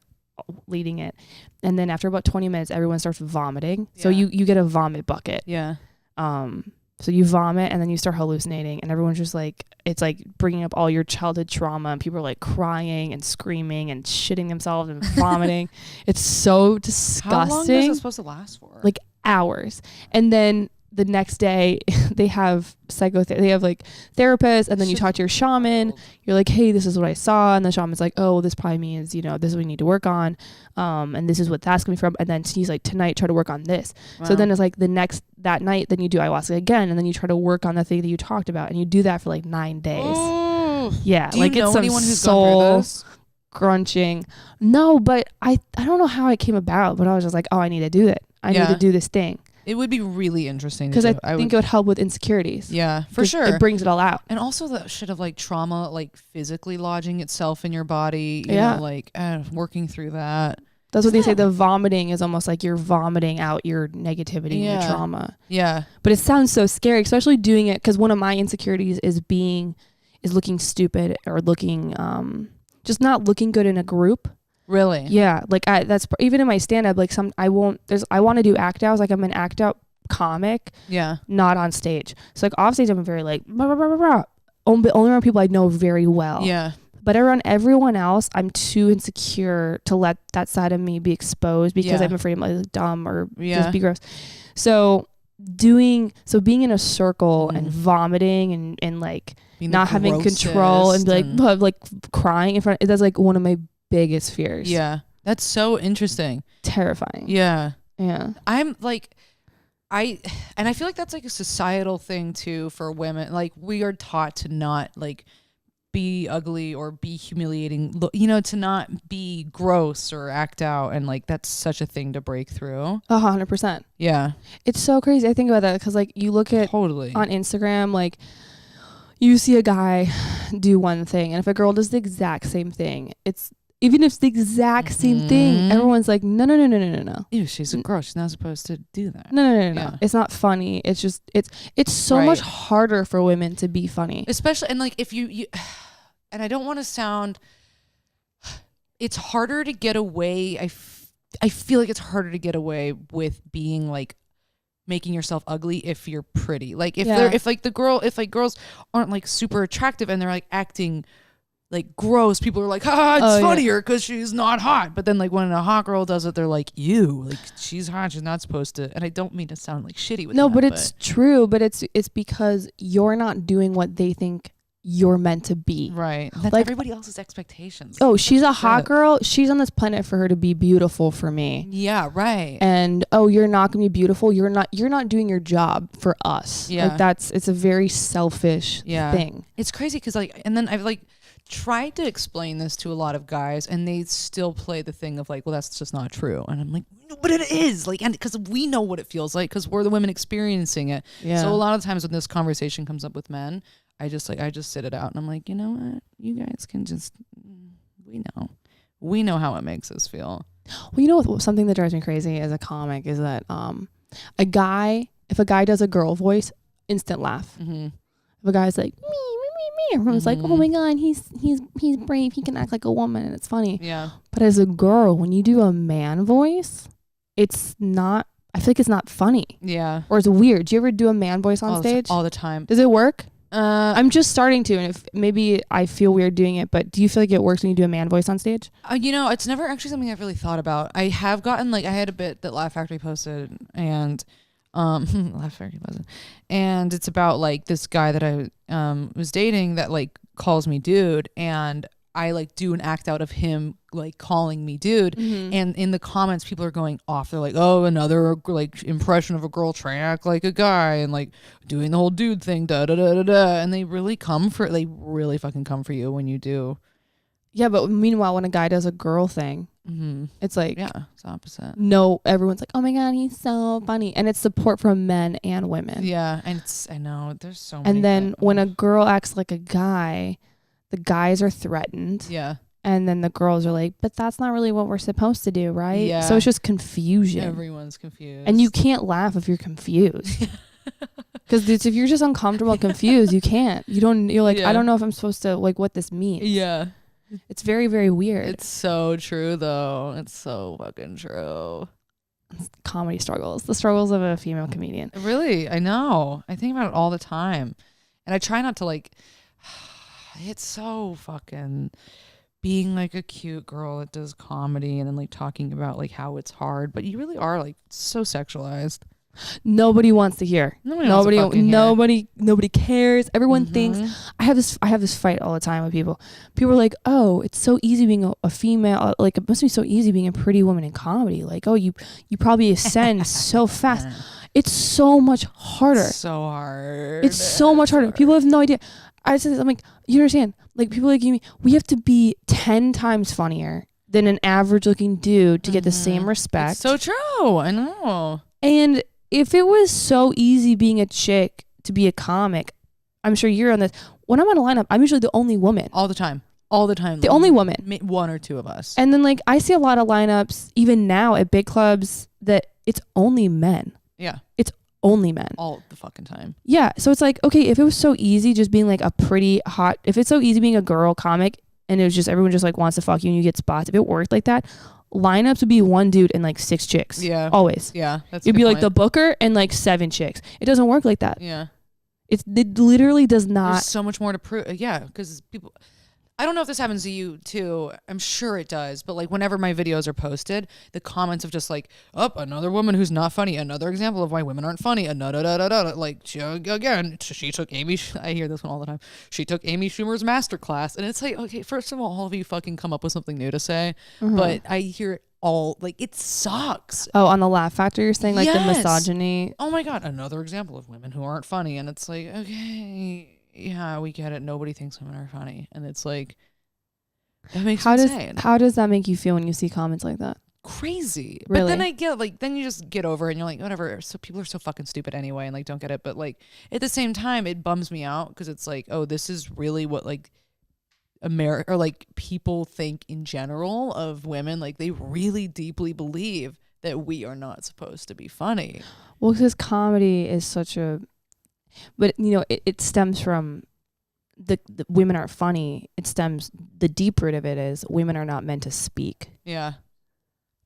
leading it. And then after about 20 minutes, everyone starts vomiting. So you get a vomit bucket. Yeah. So you vomit and then you start hallucinating and everyone's just like, it's like bringing up all your childhood trauma and people are like crying and screaming and shitting themselves and vomiting. It's so disgusting. How long is it supposed to last for? Like hours. And then the next day they have they have like therapists, and then you talk to your shaman. You're like, hey, this is what I saw. And the shaman's like, oh, this probably means, this is what we need to work on. And this is what that's coming from. And then he's like, tonight, try to work on this. Wow. So then it's like that night, then you do ayahuasca again. And then you try to work on the thing that you talked about. And you do that for like 9 days. Ooh. Yeah. Do you know it's anyone who's soul gone through this? Crunching. No, but I don't know how it came about, but I was just like, oh, I need to do it. I need to do this thing. It would be really interesting because I think it would help with insecurities. Yeah, for sure. It brings it all out. And also the shit of like trauma, like physically lodging itself in your body. You know, like working through that. That's what they say. The vomiting is almost like you're vomiting out your negativity and your trauma. Yeah. But it sounds so scary, especially doing it because one of my insecurities is looking stupid or looking just not looking good in a group. Really? Yeah. Like that's even in my stand up, like I want to do act outs. Like I'm an act out comic. Yeah. Not on stage. So like off stage, I'm very like, blah, blah, blah, blah, blah. Only around people I know very well. Yeah. But around everyone else, I'm too insecure to let that side of me be exposed because I'm afraid I'm like dumb or just be gross. So being in a circle and vomiting and like being not having control and like crying in front, that's like one of my biggest fears. Yeah. That's so interesting. Terrifying. Yeah. Yeah. I'm like, I feel like that's like a societal thing too for women. Like we are taught to not like be ugly or be humiliating, to not be gross or act out. And like, that's such a thing to break through. 100%. Yeah. It's so crazy. I think about that because like you look at on Instagram, like you see a guy do one thing, and if a girl does the exact same thing, it's even if it's the exact same thing, everyone's like, no. Ew, she's a girl. She's not supposed to do that. No. Yeah. It's not funny. It's just it's so much harder for women to be funny, especially, and like if you and I don't want to sound. It's harder to get away. I feel like it's harder to get away with being like making yourself ugly if you're pretty. Like if girls aren't like super attractive and they're like acting like gross, people are like, it's funnier because she's not hot. But then like when a hot girl does it, they're like, ew, like she's hot, she's not supposed to. And I don't mean to sound like shitty with that. But it's true. But it's because you're not doing what they think you're meant to be. Right. That's like everybody else's expectations. Oh, she's a hot girl. She's on this planet for her to be beautiful for me. Yeah, right. And you're not gonna be beautiful. You're not doing your job for us. Yeah. Like it's a very selfish thing. It's crazy because like, and then I've like tried to explain this to a lot of guys and they still play the thing of like, well, that's just not true. And I'm like, no, but it is, like, and because we know what it feels like because we're the women experiencing it. Yeah. So a lot of times when this conversation comes up with men, I just sit it out and I'm like, you know what? You guys can just, we know how it makes us feel. Well, you know, something that drives me crazy as a comic is that if a guy does a girl voice, instant laugh. Mm-hmm. If a guy's like, me, everyone's like, oh my God, he's brave. He can act like a woman and it's funny. Yeah. But as a girl, when you do a man voice, it's not, I feel like it's not funny. Yeah. Or it's weird. Do you ever do a man voice on stage? All the time. Does it work? I'm just starting to, and if maybe I feel weird doing it, but do you feel like it works when you do a man voice on stage? You know, it's never actually something I've really thought about. I have gotten like, I had a bit that Laugh Factory posted and Laugh Factory posted, and it's about like this guy that I was dating that like calls me dude, and I like do an act out of him like calling me dude, and in the comments people are going off. They're like, oh, another like impression of a girl trying to act like a guy and like doing the whole dude thing, and they really fucking come for you when you do. Yeah, but meanwhile when a guy does a girl thing, it's like, yeah, it's opposite. No, everyone's like, oh my God, he's so funny, and it's support from men and women. Yeah, and I know there's so many. And then when a girl acts like a guy, the guys are threatened. Yeah. And then the girls are like, but that's not really what we're supposed to do, right? Yeah. So it's just confusion. Everyone's confused. And you can't laugh if you're confused. Because if you're just uncomfortable and confused, you can't. You're like, I don't know if I'm supposed to, like, what this means. Yeah. It's very, very weird. It's so true, though. It's so fucking true. Comedy struggles. The struggles of a female comedian. Really? I know. I think about it all the time. And I try not to, like... It's so fucking being like a cute girl that does comedy and then like talking about like how it's hard, but you really are like so sexualized. Nobody wants to hear. Nobody cares. Everyone thinks I have this fight all the time with people. People are like, oh, it's so easy being a female. Like it must be so easy being a pretty woman in comedy. Like, oh, you probably ascend so fast. It's so much harder. So hard. It's so much harder. People have no idea. I said this, I'm like, you understand? Like people like me, we have to be 10 times funnier than an average looking dude to get the same respect. It's so true. I know. And if it was so easy being a chick to be a comic, I'm sure you're on this. When I'm on a lineup, I'm usually the only woman. All the time. The only woman. One or two of us. And then like I see a lot of lineups, even now at big clubs, that it's only men. Yeah. It's only men. All the fucking time. Yeah. So it's like, okay, if it was so easy just being like a pretty hot, if it's so easy being a girl comic and it was just everyone just like wants to fuck you and you get spots, if it worked like that, lineups would be one dude and like 6 chicks. Yeah. Always. Yeah. It'd be like the booker and like 7 chicks. It doesn't work like that. Yeah. It literally does not. There's so much more to prove. Yeah. Because people, I don't know if this happens to you too. I'm sure it does. But like whenever my videos are posted, the comments of just like, oh, another woman who's not funny. Another example of why women aren't funny. Like she took Amy. I hear this one all the time. She took Amy Schumer's masterclass. And it's like, okay, first of all of you fucking come up with something new to say. But I hear it all, like it sucks. Oh, on the Laugh Factor you're saying like the misogyny. Oh my God. Another example of women who aren't funny. And it's like, okay, yeah, we get it. Nobody thinks women are funny. And it's like, that makes me insane. How does that make you feel when you see comments like that? crazy. Really? But then I get like, then you just get over it and you're like, whatever. So people are so fucking stupid anyway and like don't get it. But like at the same time, it bums me out because it's like, oh, this is really what like America or like people think in general of women. Like they really deeply believe that we are not supposed to be funny. Well, because comedy is such a, but you know, it stems from the women aren't funny. It stems, the deep root of it is women are not meant to speak. Yeah.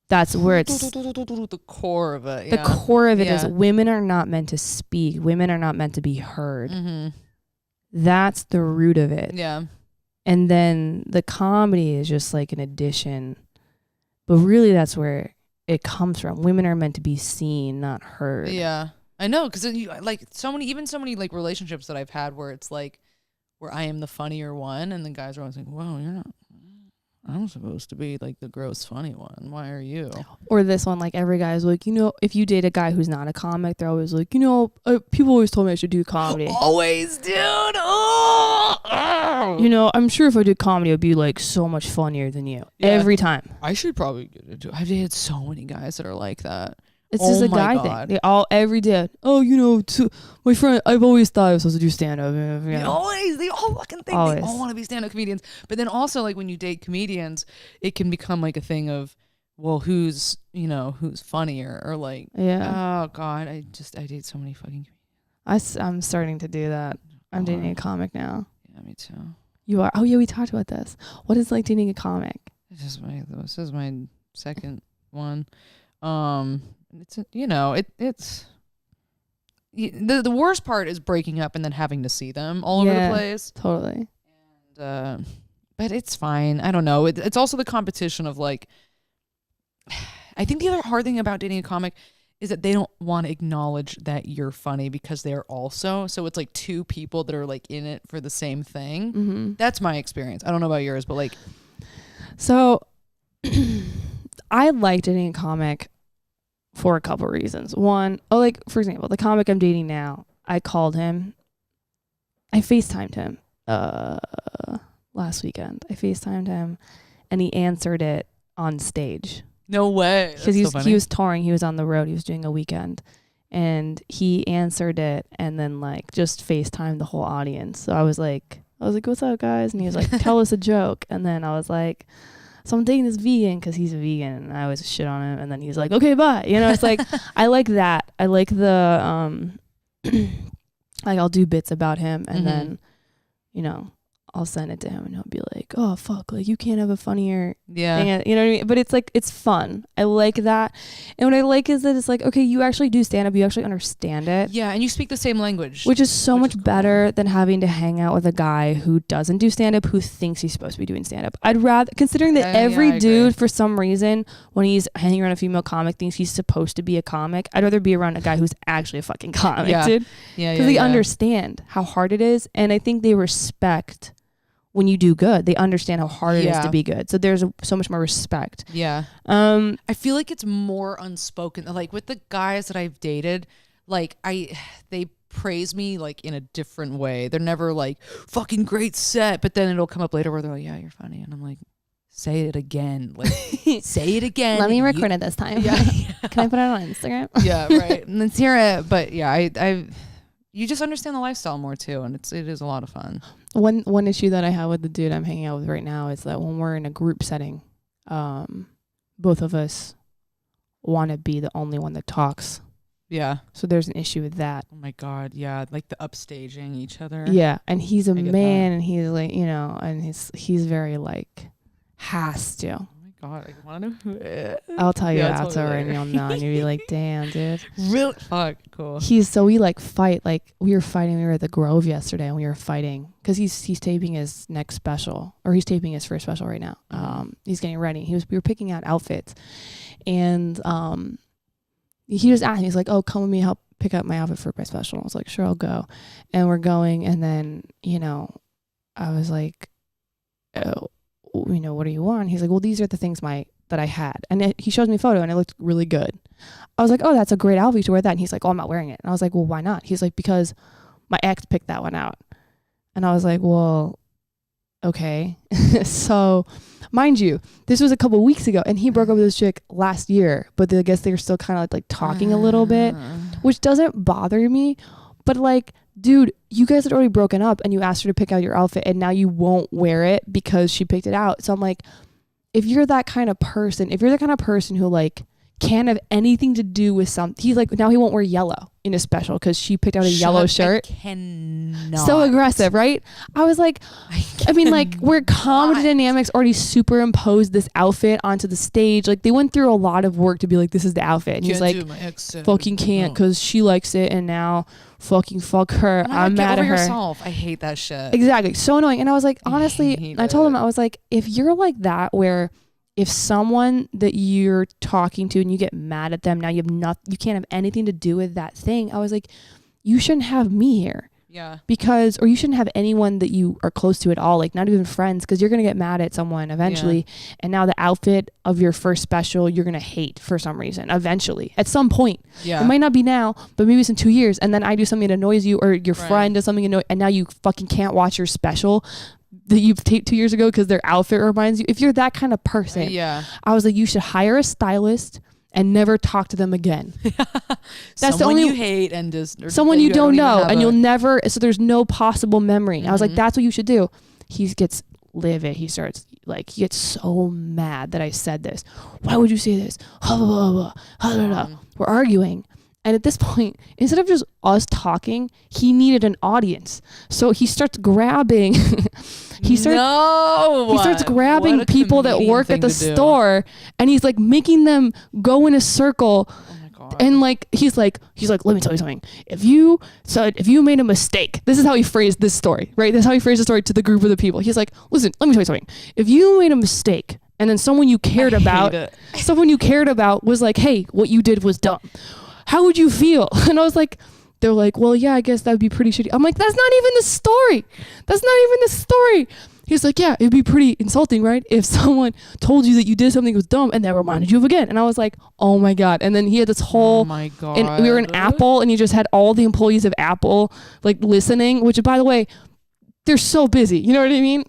That's where it's the core of it. The core of it is women are not meant to speak. Women are not meant to be heard. Mm-hmm. That's the root of it. Yeah. And then the comedy is just like an addition. But really that's where it comes from. Women are meant to be seen, not heard. Yeah. I know, because like so many like relationships that I've had where it's like, where I am the funnier one and the guys are always like, whoa, you're not, I'm supposed to be like the gross funny one. Why are you? Or this one, like every guy's like, you know, if you date a guy who's not a comic, they're always like, you know, people always told me I should do comedy. Always, dude. Oh. You know, I'm sure if I did comedy, it would be like so much funnier than you. Yeah. Every time. I should probably get into it. I've dated so many guys that are like that. It's just a guy thing. They all every day. Oh, you know, my friend. I've always thought I was supposed to do stand up. They all fucking think they all want to be stand up comedians. But then also, like when you date comedians, it can become like a thing of, well, who's funnier or like, oh god, I date so many fucking. I'm starting to do that. I'm dating a comic now. Yeah, me too. You are? Oh yeah, we talked about this. What is it like dating a comic? This is my second one. It's the worst part is breaking up and then having to see them all over the place. Totally. And but it's fine. I don't know. It's also the competition of like, I think the other hard thing about dating a comic is that they don't want to acknowledge that you're funny because they're also, so it's like two people that are like in it for the same thing. Mm-hmm. That's my experience. I don't know about yours, but like, so I like dating a comic for a couple reasons. One, like for example, the comic I'm dating now, I called him. I FaceTimed him last weekend. I FaceTimed him and he answered it on stage. No way. Because he was touring, he was on the road, he was doing a weekend. And he answered it and then like just FaceTimed the whole audience. So I was like, what's up guys? And he was like, tell us a joke. And then I was like, so I'm dating this vegan because he's a vegan and I always shit on him. And then he's like, okay, bye. You know, it's like, I like that. I like the, like I'll do bits about him and then, you know, I'll send it to him and he'll be like, oh, fuck, like you can't have a funnier thing. You know what I mean? But it's like, it's fun. I like that. And what I like is that it's like, okay, you actually do stand up. You actually understand it. Yeah. And you speak the same language. Which is so much better than having to hang out with a guy who doesn't do stand up, who thinks he's supposed to be doing stand up. I'd rather, considering that every dude for some reason, when he's hanging around a female comic, thinks he's supposed to be a comic, I'd rather be around a guy who's actually a fucking comic, dude. Yeah. Because they understand how hard it is. And I think they respect when you do good. They understand how hard it is to be good. So there's so much more respect. Yeah. I feel like it's more unspoken. Like with the guys that I've dated, like they praise me like in a different way. They're never like fucking great set, but then it'll come up later where they're like, yeah, you're funny. And I'm like, say it again. Like say it again. Let me record it this time. Yeah. Can I put it on Instagram? Yeah, right. And let's hear it. But yeah, you just understand the lifestyle more too, and it is a lot of fun. One issue that I have with the dude I'm hanging out with right now is that when we're in a group setting, both of us want to be the only one that talks. Yeah. So there's an issue with that. Oh my God, yeah, like the upstaging each other. Yeah, and he's a man, and he's like, you know, and he's very like has to. God, I want to know who it is. I'll tell you after and you'll know. And you'll be like, damn, dude. Really? Fuck, cool. We like fight. Like we were fighting. We were at the Grove yesterday and we were fighting because he's taping his next special, or he's taping his first special right now. He's getting ready. We were picking out outfits, and he just asked me. He's like, oh, come with me, help pick up my outfit for my special. I was like, sure, I'll go. And we're going, and then I was like, oh, what do you want? He's like, well, these are the things that I had. And he shows me a photo and it looked really good. I was like, oh, that's a great outfit. You should wear that. And he's like, oh, I'm not wearing it. And I was like, well, why not? He's like, because my ex picked that one out. And I was like, well, okay. So mind you, this was a couple weeks ago and he broke up with this chick last year, but I guess they were still kind of like talking a little bit, which doesn't bother me. But like, dude, you guys had already broken up and you asked her to pick out your outfit and now you won't wear it because she picked it out. So I'm like, if you're that kind of person, who like can't have anything to do with something, he's like, now he won't wear yellow in his special because she picked out a yellow shirt. I cannot. So aggressive, right? I was like, I mean, like, where comedy dynamics already superimposed this outfit onto the stage. Like, they went through a lot of work to be like, this is the outfit. And he's like, fucking can't because she likes it and now fucking fuck her. I'm mad at her. Yourself. I hate that shit. Exactly. So annoying. And I was like, honestly, I told him, I was like, if you're like that, where if someone that you're talking to and you get mad at them, now you can't have anything to do with that thing. I was like, you shouldn't have me here. Yeah. Or you shouldn't have anyone that you are close to at all, like not even friends, because you're going to get mad at someone eventually. Yeah. And now the outfit of your first special, you're going to hate for some reason, eventually, at some point. Yeah. It might not be now, but maybe it's in 2 years. And then I do something that annoys you, or your friend does something and now you fucking can't watch your special that you've taped 2 years ago because their outfit reminds you. If you're that kind of person, I was like, you should hire a stylist and never talk to them again. That's the only you hate and just someone you don't know, and you'll never. So there's no possible memory. Mm-hmm. I was like, that's what you should do. He gets livid. He gets so mad that I said this. Why would you say this? We're arguing. And at this point, instead of just us talking, he needed an audience. So he starts grabbing. He starts grabbing people that work at the store, and he's like making them go in a circle. Oh my God. And like he's like, let me tell you something. If you made a mistake, this is how he phrased this story, right? This is how he phrased the story to the group of the people. He's like, listen, let me tell you something. If you made a mistake, and then someone you cared about was like, hey, what you did was dumb, how would you feel? And I was like, they're like, well, yeah, I guess that would be pretty shitty. I'm like, that's not even the story. He's like, yeah, it'd be pretty insulting, right? If someone told you that you did something that was dumb and that reminded you of again. And I was like, oh my God. And then he had this whole, oh my God. And we were in Apple, and he just had all the employees of Apple like listening, which by the way, they're so busy. You know what I mean?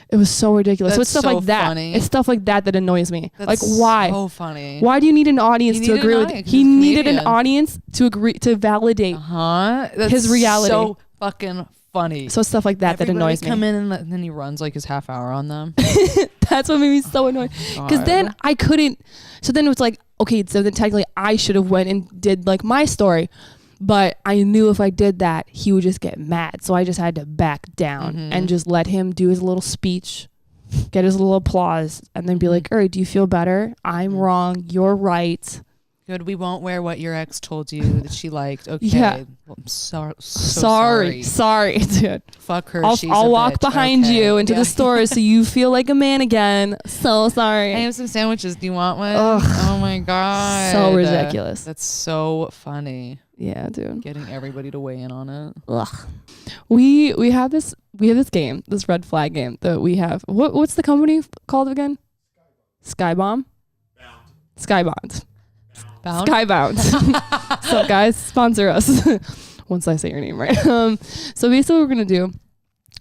It was so ridiculous. That's so it's stuff so like that. Funny. It's stuff like that annoys me. That's like, why? So funny. Why do you need an audience to agree with? He needed an audience to agree to validate his reality. So fucking funny. So stuff like that annoys me. Come in and then he runs like his half hour on them. That's what made me so annoyed. Because then I couldn't. So then it was like, okay, so then technically I should have went and did like my story. But I knew if I did that, he would just get mad. So I just had to back down and just let him do his little speech, get his little applause, and then be like, all right, do you feel better? I'm wrong. You're right. Good. We won't wear what your ex told you that she liked. Okay. Yeah. Well, I'm sorry, dude. Fuck her. I'll walk behind you into the store so you feel like a man again. So sorry. I have some sandwiches. Do you want one? Ugh. Oh my God. So ridiculous. That's so funny. Yeah, dude. Getting everybody to weigh in on it. Ugh. We have this game, this red flag game that we have. What's the company called again? Skybound. Skybound. Skybound. So guys, sponsor us. Once I say your name right. So basically what we're gonna do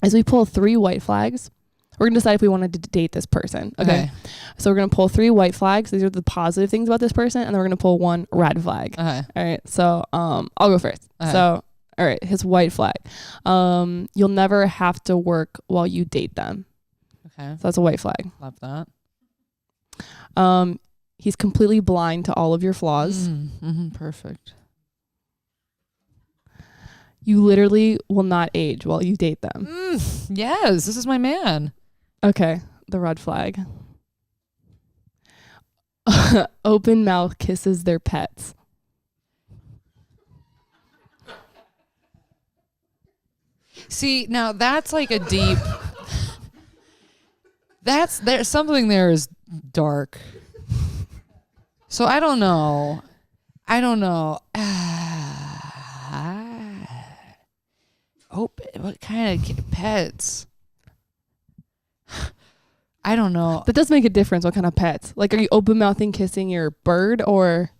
is we pull 3 white flags. We're gonna decide if we wanted to date this person. Okay. So we're gonna pull 3 white flags. These are the positive things about this person, and then we're gonna pull 1 red flag. Okay. All right. So I'll go first. Okay. So all right, his white flag. You'll never have to work while you date them. Okay. So that's a white flag. Love that. He's completely blind to all of your flaws. Perfect. You literally will not age while you date them. Yes, this is my man. Okay, the red flag. Open mouth kisses their pets. See, now that's like a deep... there's something there is dark. So I don't know. What kind of pets? I don't know. That does make a difference. What kind of pets? Like, are you open mouthing kissing your bird, or?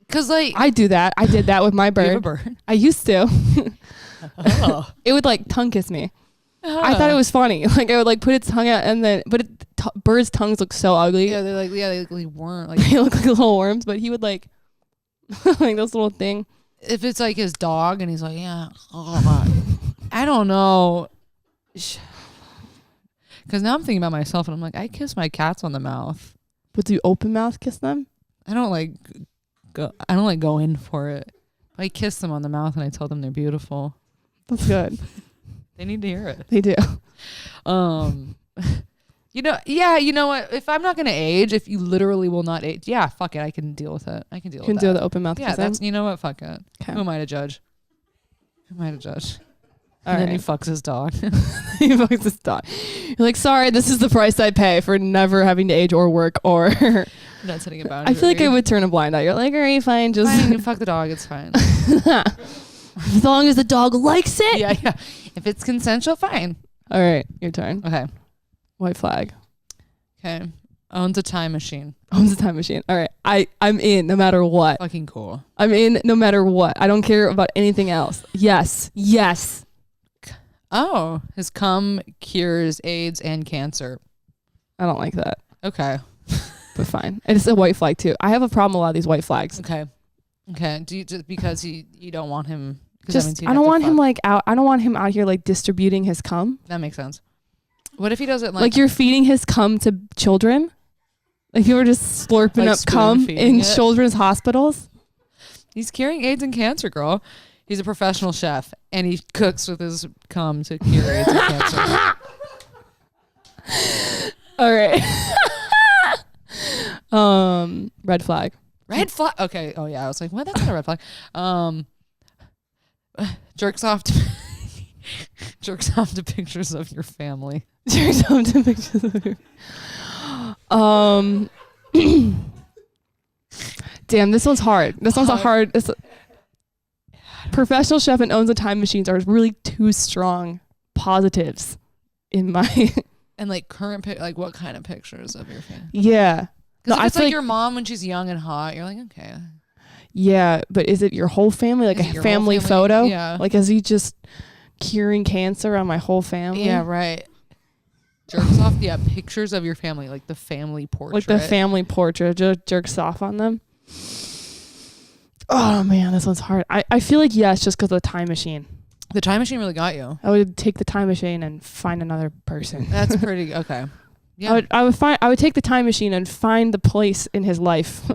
Cause like I do that. I did that with my bird. You have a bird? I used to. It would like tongue kiss me. I thought it was funny. Like I would like put its tongue out and then, but birds' tongues look so ugly. Yeah, they look like worms. Like they look like little worms. But he would like, like this little thing. If it's like his dog and he's like, yeah, I don't know. Because now I'm thinking about myself and I'm like, I kiss my cats on the mouth. But do you open mouth kiss them? I don't like go in for it. I kiss them on the mouth and I tell them they're beautiful. That's good. They need to hear it. They do. You know what? If I'm not gonna age, if you literally will not age, yeah, fuck it. I can deal with it. I can deal with that. You can do the open mouth Yeah, kissing? that's, you know what? Fuck it. Okay. Who am I to judge? All And right. then he fucks his dog. He fucks his dog. You're like, sorry, this is the price I pay for never having to age or work or. Not setting a boundary. I feel like I would turn a blind eye. You're like, all right, fine, just fine, fuck the dog. It's fine. as long as the dog likes it. Yeah. If it's consensual, fine. All right, your turn. Okay. White flag. Okay. Owns a time machine. Owns a time machine. All right, I'm in no matter what. Fucking cool. I'm in no matter what. I don't care about anything else. Yes. Oh, his cum cures AIDS and cancer. I don't like that, Okay. but fine. And it's a white flag too. I have a problem with a lot of these white flags. Okay. Do you just because you don't want him? Just I don't want him like out. I don't want him out here like distributing his cum. That makes sense. What if he doesn't Like you're feeding his cum to children? Like you were just slurping Like up cum spoon-feeding in it? children's hospitals? He's curing AIDS and cancer, girl. He's a professional chef and he cooks with his cum to cure AIDS and cancer. All right. Red flag. Red flag. Okay. Oh yeah. I was like, what? That's not a red flag. Jerks off to pictures of your family. Jerks off to pictures of your Damn, this one's hard. This one's a hard. Professional chef and owns a time machines are really two strong positives in my. And like current, like what kind of pictures of your family? Yeah. Because No, if it's like your mom when she's young and hot, you're like, okay. Yeah, but is it your whole family? Like Is it a your family whole photo? Yeah. Like, is he just curing cancer on my whole family? Yeah, right. Jerks off. Yeah, pictures of your family, like the family portrait. Like the family portrait, jerks off on them. Oh man, this one's hard. I feel like yes, just because of the time machine. The time machine really got you. I would take the time machine and find another person. That's pretty okay. Yeah. I would take the time machine and find the place in his life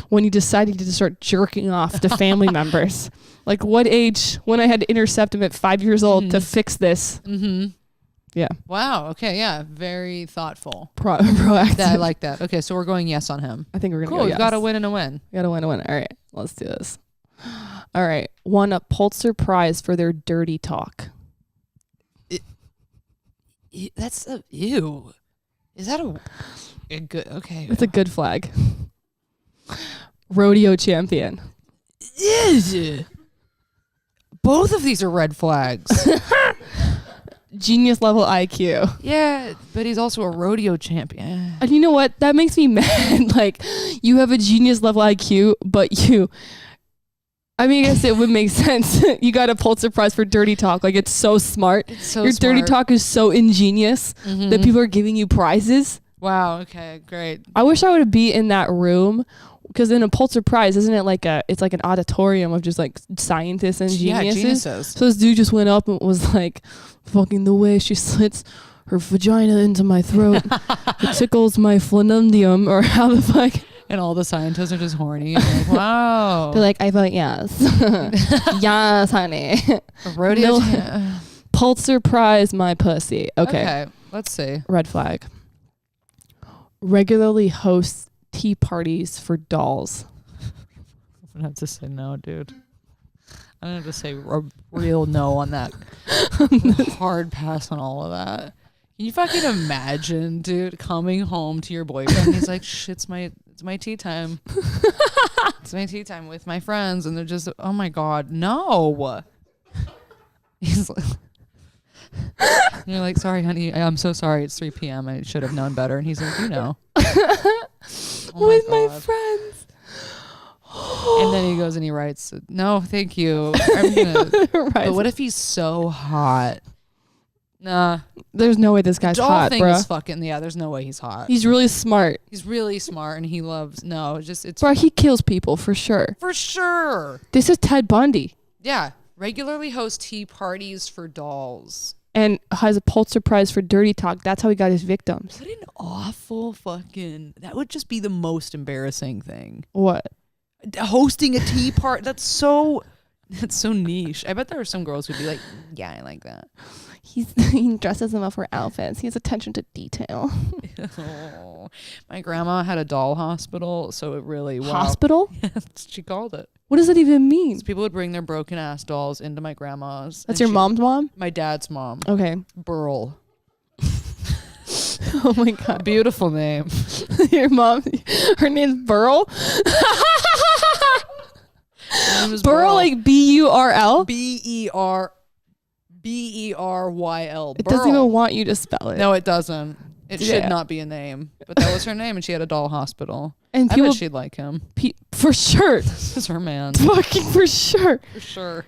when he decided to start jerking off to family members. Like what age when I had to intercept him at 5 years old to fix this. Mm-hmm. Yeah. Wow. Okay. Yeah. Very thoughtful. Proactive. I like that. Okay. So we're going yes on him. I think we're gonna Cool. go We've yes. got a win and a win. We got a win. All right, let's do this. All right, won a Pulitzer Prize for their dirty talk. That's ew. Is that a good? Okay. It's a good flag. Rodeo champion. Both of these are red flags. Genius level IQ. Yeah, but he's also a rodeo champion. And you know what? That makes me mad. Like, you have a genius level IQ, but I guess it would make sense. You got a Pulitzer Prize for dirty talk. Like, it's so smart. It's so Your smart. dirty talk is so ingenious that people are giving you prizes. Wow. Okay. Great. I wish I would be in that room. Because in a Pulitzer Prize, isn't it like it's like an auditorium of just like scientists and geniuses? Yeah, geniuses. So this dude just went up and was like, fucking the way she slits her vagina into my throat, it tickles my frenulum, or how the fuck. And all the scientists are just horny. And like, wow. They're like, I vote yes. Yes, honey. A rodeo. Pulitzer Prize, my pussy. Okay. Let's see. Red flag. Regularly hosts tea parties for dolls. I'm gonna have to say no, dude. I'm gonna have to say a real no on that. Hard pass on all of that. Can you fucking imagine, dude, coming home to your boyfriend? He's like, it's my tea time. It's my tea time with my friends, and they're just, oh my god, no. He's like, and you're like, sorry, honey, I'm so sorry. It's 3 p.m. I should have known better. And he's like, you know. Oh with my friends. And then he goes and he writes, no, thank you. I'm gonna, Right. But what if he's so hot Nah. There's no way this guy's doll hot, thing bro. is fucking, yeah, there's no way he's hot. He's really smart. He's really smart and he loves, no, it's. Bro, he kills people for sure. For sure. This is Ted Bundy. Yeah. Regularly hosts tea parties for dolls. And has a Pulitzer Prize for dirty talk. That's how he got his victims. What an awful fucking, that would just be the most embarrassing thing. What? Hosting a tea party. That's so niche. I bet there are some girls who'd be like, yeah, I like that. He dresses them up for outfits. He has attention to detail. Oh, my grandma had a doll hospital, so it really hospital. Yes, she called it. What does that even mean? So people would bring their broken ass dolls into my grandma's. That's your mom's mom? My dad's mom. Okay. Burl. Oh my god. Beautiful name. Your mom, her name's Burl. Burl, like B-U-R-L? B-E-R-Y-L. It doesn't even want you to spell it. No, it doesn't. It should not be a name. But that was her name, and she had a doll hospital. And I bet she'd like him. For sure. This is her man. Fucking for sure. For sure.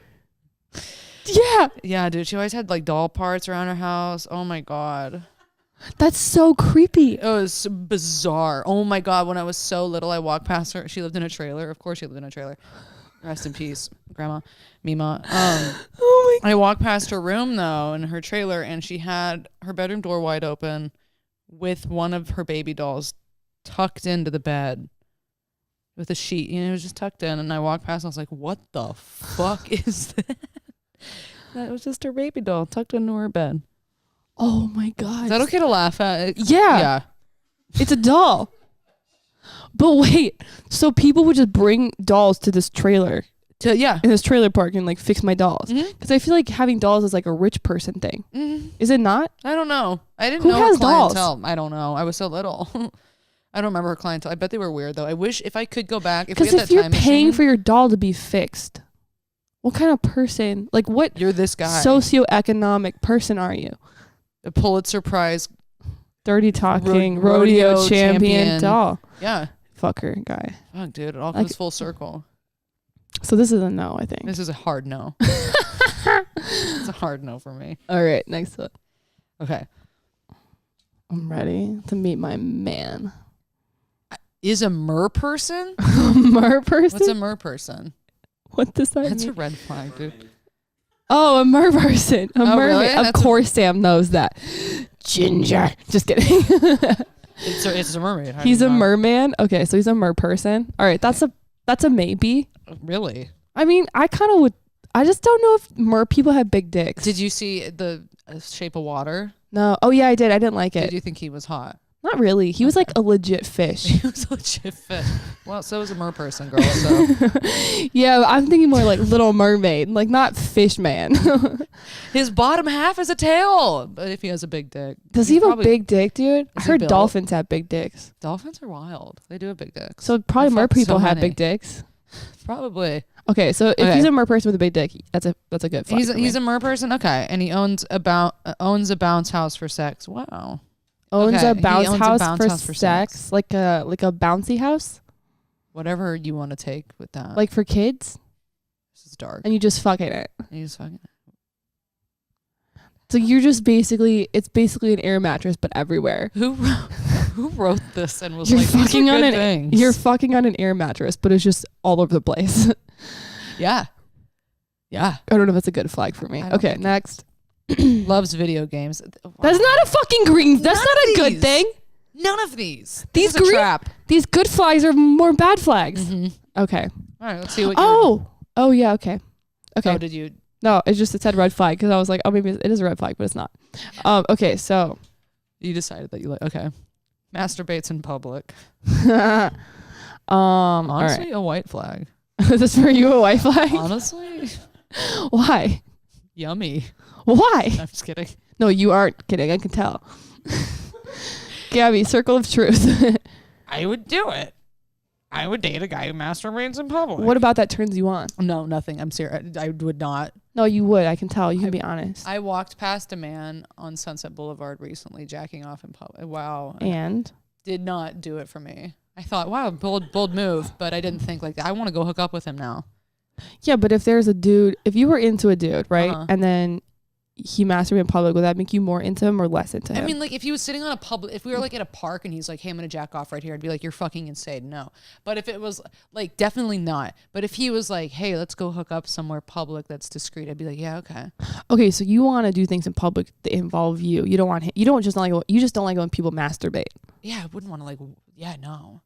Yeah. Yeah, dude. She always had like doll parts around her house. Oh my god. That's so creepy. It was bizarre. Oh my god. When I was so little, I walked past her. She lived in a trailer. Of course she lived in a trailer. Rest in peace, Grandma Mima. Oh my I walked past her room though, in her trailer, and she had her bedroom door wide open with one of her baby dolls tucked into the bed with a sheet. You know, it was just tucked in. And I walked past and I was like, what the fuck is that? That was just her baby doll tucked into her bed. Oh my god. Is that okay to laugh at? Yeah. Yeah. It's a doll. But wait, so people would just bring dolls to this trailer. Yeah. In this trailer park and like fix my dolls. Mm-hmm. Because I feel like having dolls is like a rich person thing. Mm-hmm. Is it not? I don't know. I didn't Who know has her clientele. dolls? I don't know. I was so little. I don't remember her clientele. I bet they were weird though. I wish if I could go back. Because if you're paying for your doll to be fixed, what kind of person, like what you're this guy socioeconomic person are you? A Pulitzer Prize dirty talking rodeo champion doll. Yeah. Fucker guy. Fuck, dude. It all comes full circle. So this is a no, I think. This is a hard no. It's a hard no for me. All right, next one. Okay. I'm ready to meet my man. Is a mer person? Mer person? What's a mer person? What does that mean? That's a red flag, dude. Oh, a mer person. A mermaid. Really? Of course Sam knows that. Ginger. Just kidding. It's a mermaid. He's a merman. Okay, so he's a mer person. All right, that's a maybe. Really? I mean, I kind of would. I just don't know if mer people have big dicks. Did you see the Shape of Water? No. Oh yeah, I did. I didn't like it. Did you think he was hot? Not really. He was like a legit fish. He was a legit fish. Well, so was a mer person, girl. So. Yeah, I'm thinking more like Little Mermaid, like not Fish Man. His bottom half is a tail. But if he has a big dick. Does he have a big dick, dude? I heard built? dolphins have big dicks. Dolphins are wild. They do have big dicks. So probably mer people have big dicks. Probably. Okay, so if he's a mer person with a big dick, that's a good flag. He's a mer person. Okay, and he owns a bounce house for sex. Wow. Owns a bounce house for sex, like a bouncy house. Whatever you want to take with that. Like for kids. This is dark. And you just fucking it. You just fucking it. So you're just it's basically an air mattress, but everywhere. Who wrote this and was you're like, fucking on an things. You're fucking on an air mattress, but it's just all over the place. Yeah. Yeah. I don't know if that's a good flag for me. Okay, next. Loves video games. Wow. That's not a fucking green. That's not a good thing. None of these. These this is a trap. These good flags are more bad flags. Mm-hmm. Okay. All right. Let's see what. Oh yeah. Okay. Okay. Oh, did you? No, it said red flag because I was like, oh, maybe it is a red flag, but it's not. Okay. So you decided that you like. Okay. Masturbates in public. Honestly, right. A white flag. Is this for you a white flag? Honestly. Why? Yummy. Why? I'm just kidding. No, you aren't kidding. I can tell. Gabby, circle of truth. I would do it. I would date a guy who masturbates in public. What about that turns you on? No, nothing. I'm serious. I would not. No, you would. I can tell. You can be honest. I walked past a man on Sunset Boulevard recently jacking off in public. Wow. And? Did not do it for me. I thought, wow, bold move. But I didn't think like that. I want to go hook up with him now. Yeah, but if there's a dude, if you were into a dude, right? And then he masturbated in public, would that make you more into him or less into him? I mean, like, if he was sitting on a public, if we were like at a park and he's like, hey, I'm gonna jack off right here, I'd be like, you're fucking insane. No. But if it was like, definitely not. But if he was like, hey, let's go hook up somewhere public that's discreet, I'd be like, yeah, okay. Okay, so you want to do things in public that involve you. You don't want him, you just don't like when people masturbate. Yeah, I wouldn't want to, like, yeah, no.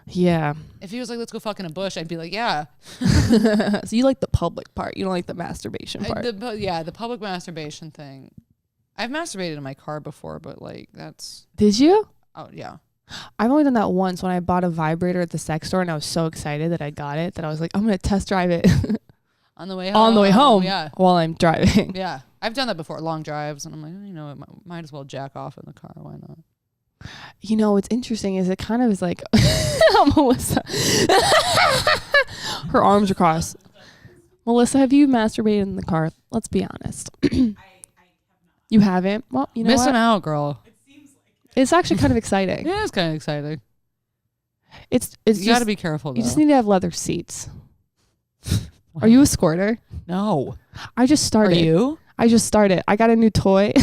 Yeah. If he was like, let's go fuck in a bush, I'd be like, yeah. So you like the public part. You don't like the masturbation part. The public masturbation thing. I've masturbated in my car before, but like that's... Did you? Oh, yeah. I've only done that once when I bought a vibrator at the sex store and I was so excited that I got it that I was like, I'm going to test drive it. On the way home. On the way home. Yeah. While I'm driving. Yeah. I've done that before, long drives. And I'm like, you know, might as well jack off in the car. Why not? You know, what's interesting is it kind of is like Melissa. Her arms are crossed. Melissa, have you masturbated in the car? Let's be honest. You haven't? Well, you know Missing what? out, girl. It seems like It's actually kind of exciting. Yeah, it's kind of exciting. It's You got to be careful, though. You just need to have leather seats. Are you a squirter? No. I just started. Are you? I just started. I got a new toy.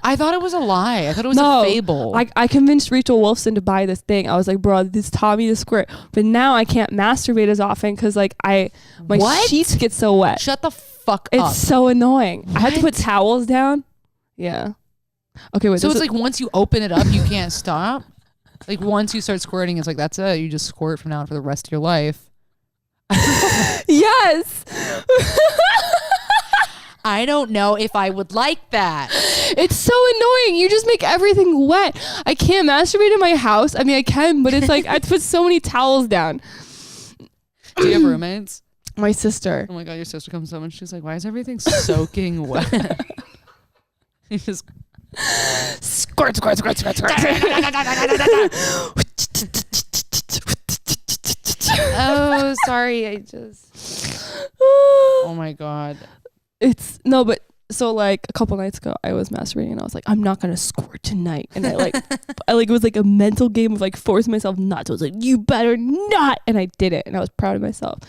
I thought it was a lie. I thought it was No, a fable. I convinced Rachel Wolfson to buy this thing. I was like, bro, this taught me to squirt. But now I can't masturbate as often because like my What? sheets get so wet. Shut the fuck It's up. so annoying. I have to What? put towels down. Yeah. Okay, wait. So it's like once you open it up, you can't stop? Like once you start squirting, it's like, that's it. You just squirt from now on for the rest of your life. Yes. I don't know if I would like that. It's so annoying. You just make everything wet. I can't masturbate in my house. I mean, I can, but it's like I have to put so many towels down. Do you have roommates? My sister. Oh my God, your sister comes home and she's like, why is everything soaking wet? You just Squirt, squirt, squirt, squirt, squirt. oh, sorry. I just. Oh my God. It's no, but so like a couple nights ago, I was masturbating and I was like, I'm not gonna squirt tonight, and I it was like a mental game of like forcing myself not to. I was like, you better not, and I did it, and I was proud of myself.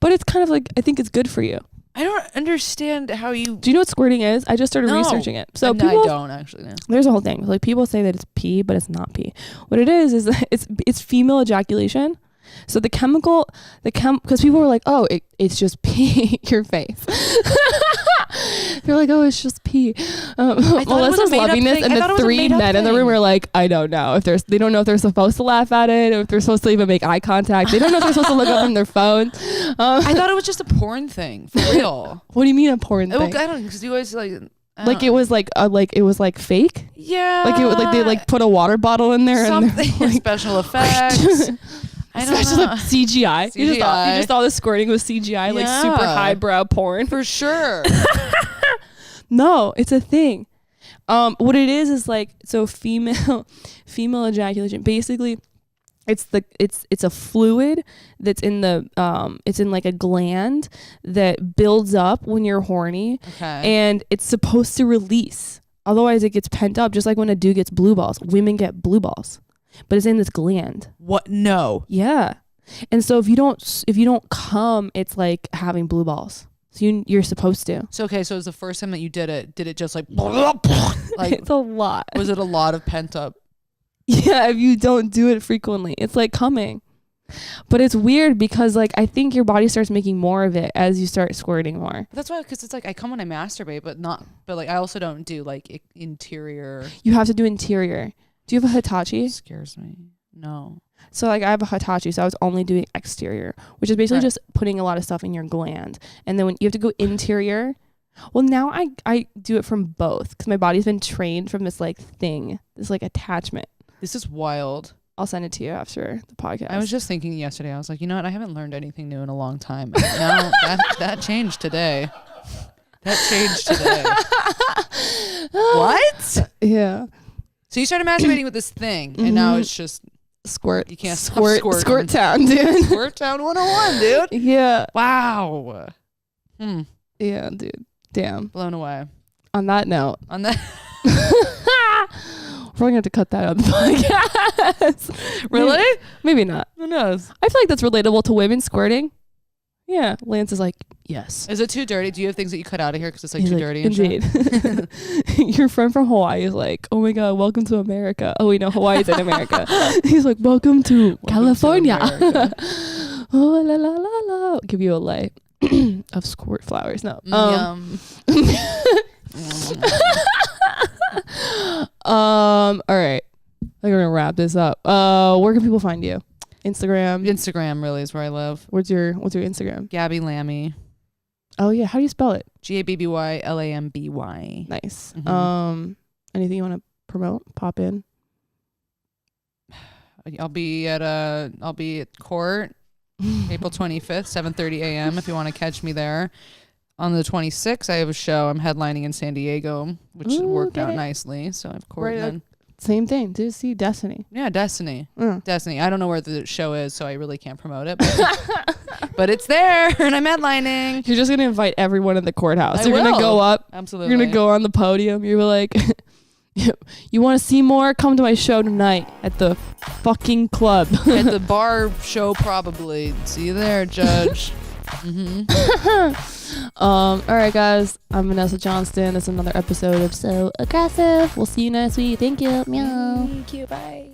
But it's kind of like I think it's good for you. I don't understand how you. Do you know what squirting is? I just started researching it. So no, people, I don't actually know. There's a whole thing. Like people say that it's pee, but it's not pee. What it is that it's female ejaculation. So the chemical, because people were like, oh, it's just pee, your face. They're like, oh, it's just pee. Melissa's loving this, and the three men in the room are like, I don't know if they don't know if they're supposed to laugh at it, or if they're supposed to even make eye contact. They don't know if they're supposed to look up on their phone. I thought it was just a porn thing, for real. What do you mean a porn thing? I don't, because you always like. It was like fake. Yeah. Like they like put a water bottle in there something and like, special effects. I don't know. Like CGI. You just thought the squirting was CGI, like super highbrow porn. For sure. No, it's a thing. What it is like, so female ejaculation. Basically, it's a fluid that's in it's in like a gland that builds up when you're horny. Okay. And it's supposed to release. Otherwise, it gets pent up. Just like when a dude gets blue balls, women get blue balls. But it's in this gland. What? No. Yeah. And so if you don't come, it's like having blue balls. So you're supposed to. So okay, so it was the first time that you did it just like It's a lot. Was it a lot of pent up? Yeah, if you don't do it frequently. It's like coming. But it's weird because like I think your body starts making more of it as you start squirting more. That's why, because it's like I come when I masturbate, but like I also don't do like interior. You have to do interior. Do you have a Hitachi? It scares me. No. So like I have a Hitachi, so I was only doing exterior, which is basically just putting a lot of stuff in your gland. And then when you have to go interior, well now I do it from both because my body's been trained from this like thing, this like attachment. This is wild. I'll send it to you after the podcast. I was just thinking yesterday, I was like, you know what? I haven't learned anything new in a long time. Now that changed today. That changed today. What? Yeah. So you started masturbating with this thing, and now it's just squirt. You can't squirt. Stop Squirt town, dude. Squirt town 101, dude. Yeah. Wow. Yeah, dude. Damn. Blown away. On that note. On that. We're probably going to have to cut that out of the podcast. Really? Maybe not. Who knows? I feel like that's relatable to women squirting. Yeah. Lance is like, yes. Is it too dirty? Do you have things that you cut out of here because it's like He's too like, dirty and indeed. shit? Your friend from Hawaii is like, oh my God, welcome to America. Oh, we know Hawaii's in America. He's like, welcome to California. Oh, la la la la. I'll give you a lay of squirt flowers. No. Yum. All right. I'm gonna wrap this up. Where can people find you? Instagram really is where I live. What's your Instagram? Gabby Lamb. Oh yeah, how do you spell it? GABBYLAMBY. Nice. Mm-hmm. Anything you want to promote? Pop in. I'll be at court April 25th, 7:30 a.m. if you want to catch me there. On the 26th, I have a show. I'm headlining in San Diego, which worked out nicely. So I have court then. Same thing. Did you see Destiny? Yeah, Destiny. Destiny. I don't know where the show is, so I really can't promote it. But it's there, and I'm headlining. You're just going to invite everyone in the courthouse. You're going to go up. Absolutely. You're going to go on the podium. You're like, you want to see more? Come to my show tonight at the fucking club. At the bar show, probably. See you there, Judge. All right, guys. I'm Vanessa Johnston. This is another episode of Sooo Aggressive. We'll see you next week. Thank you. Meow. Thank you. Bye.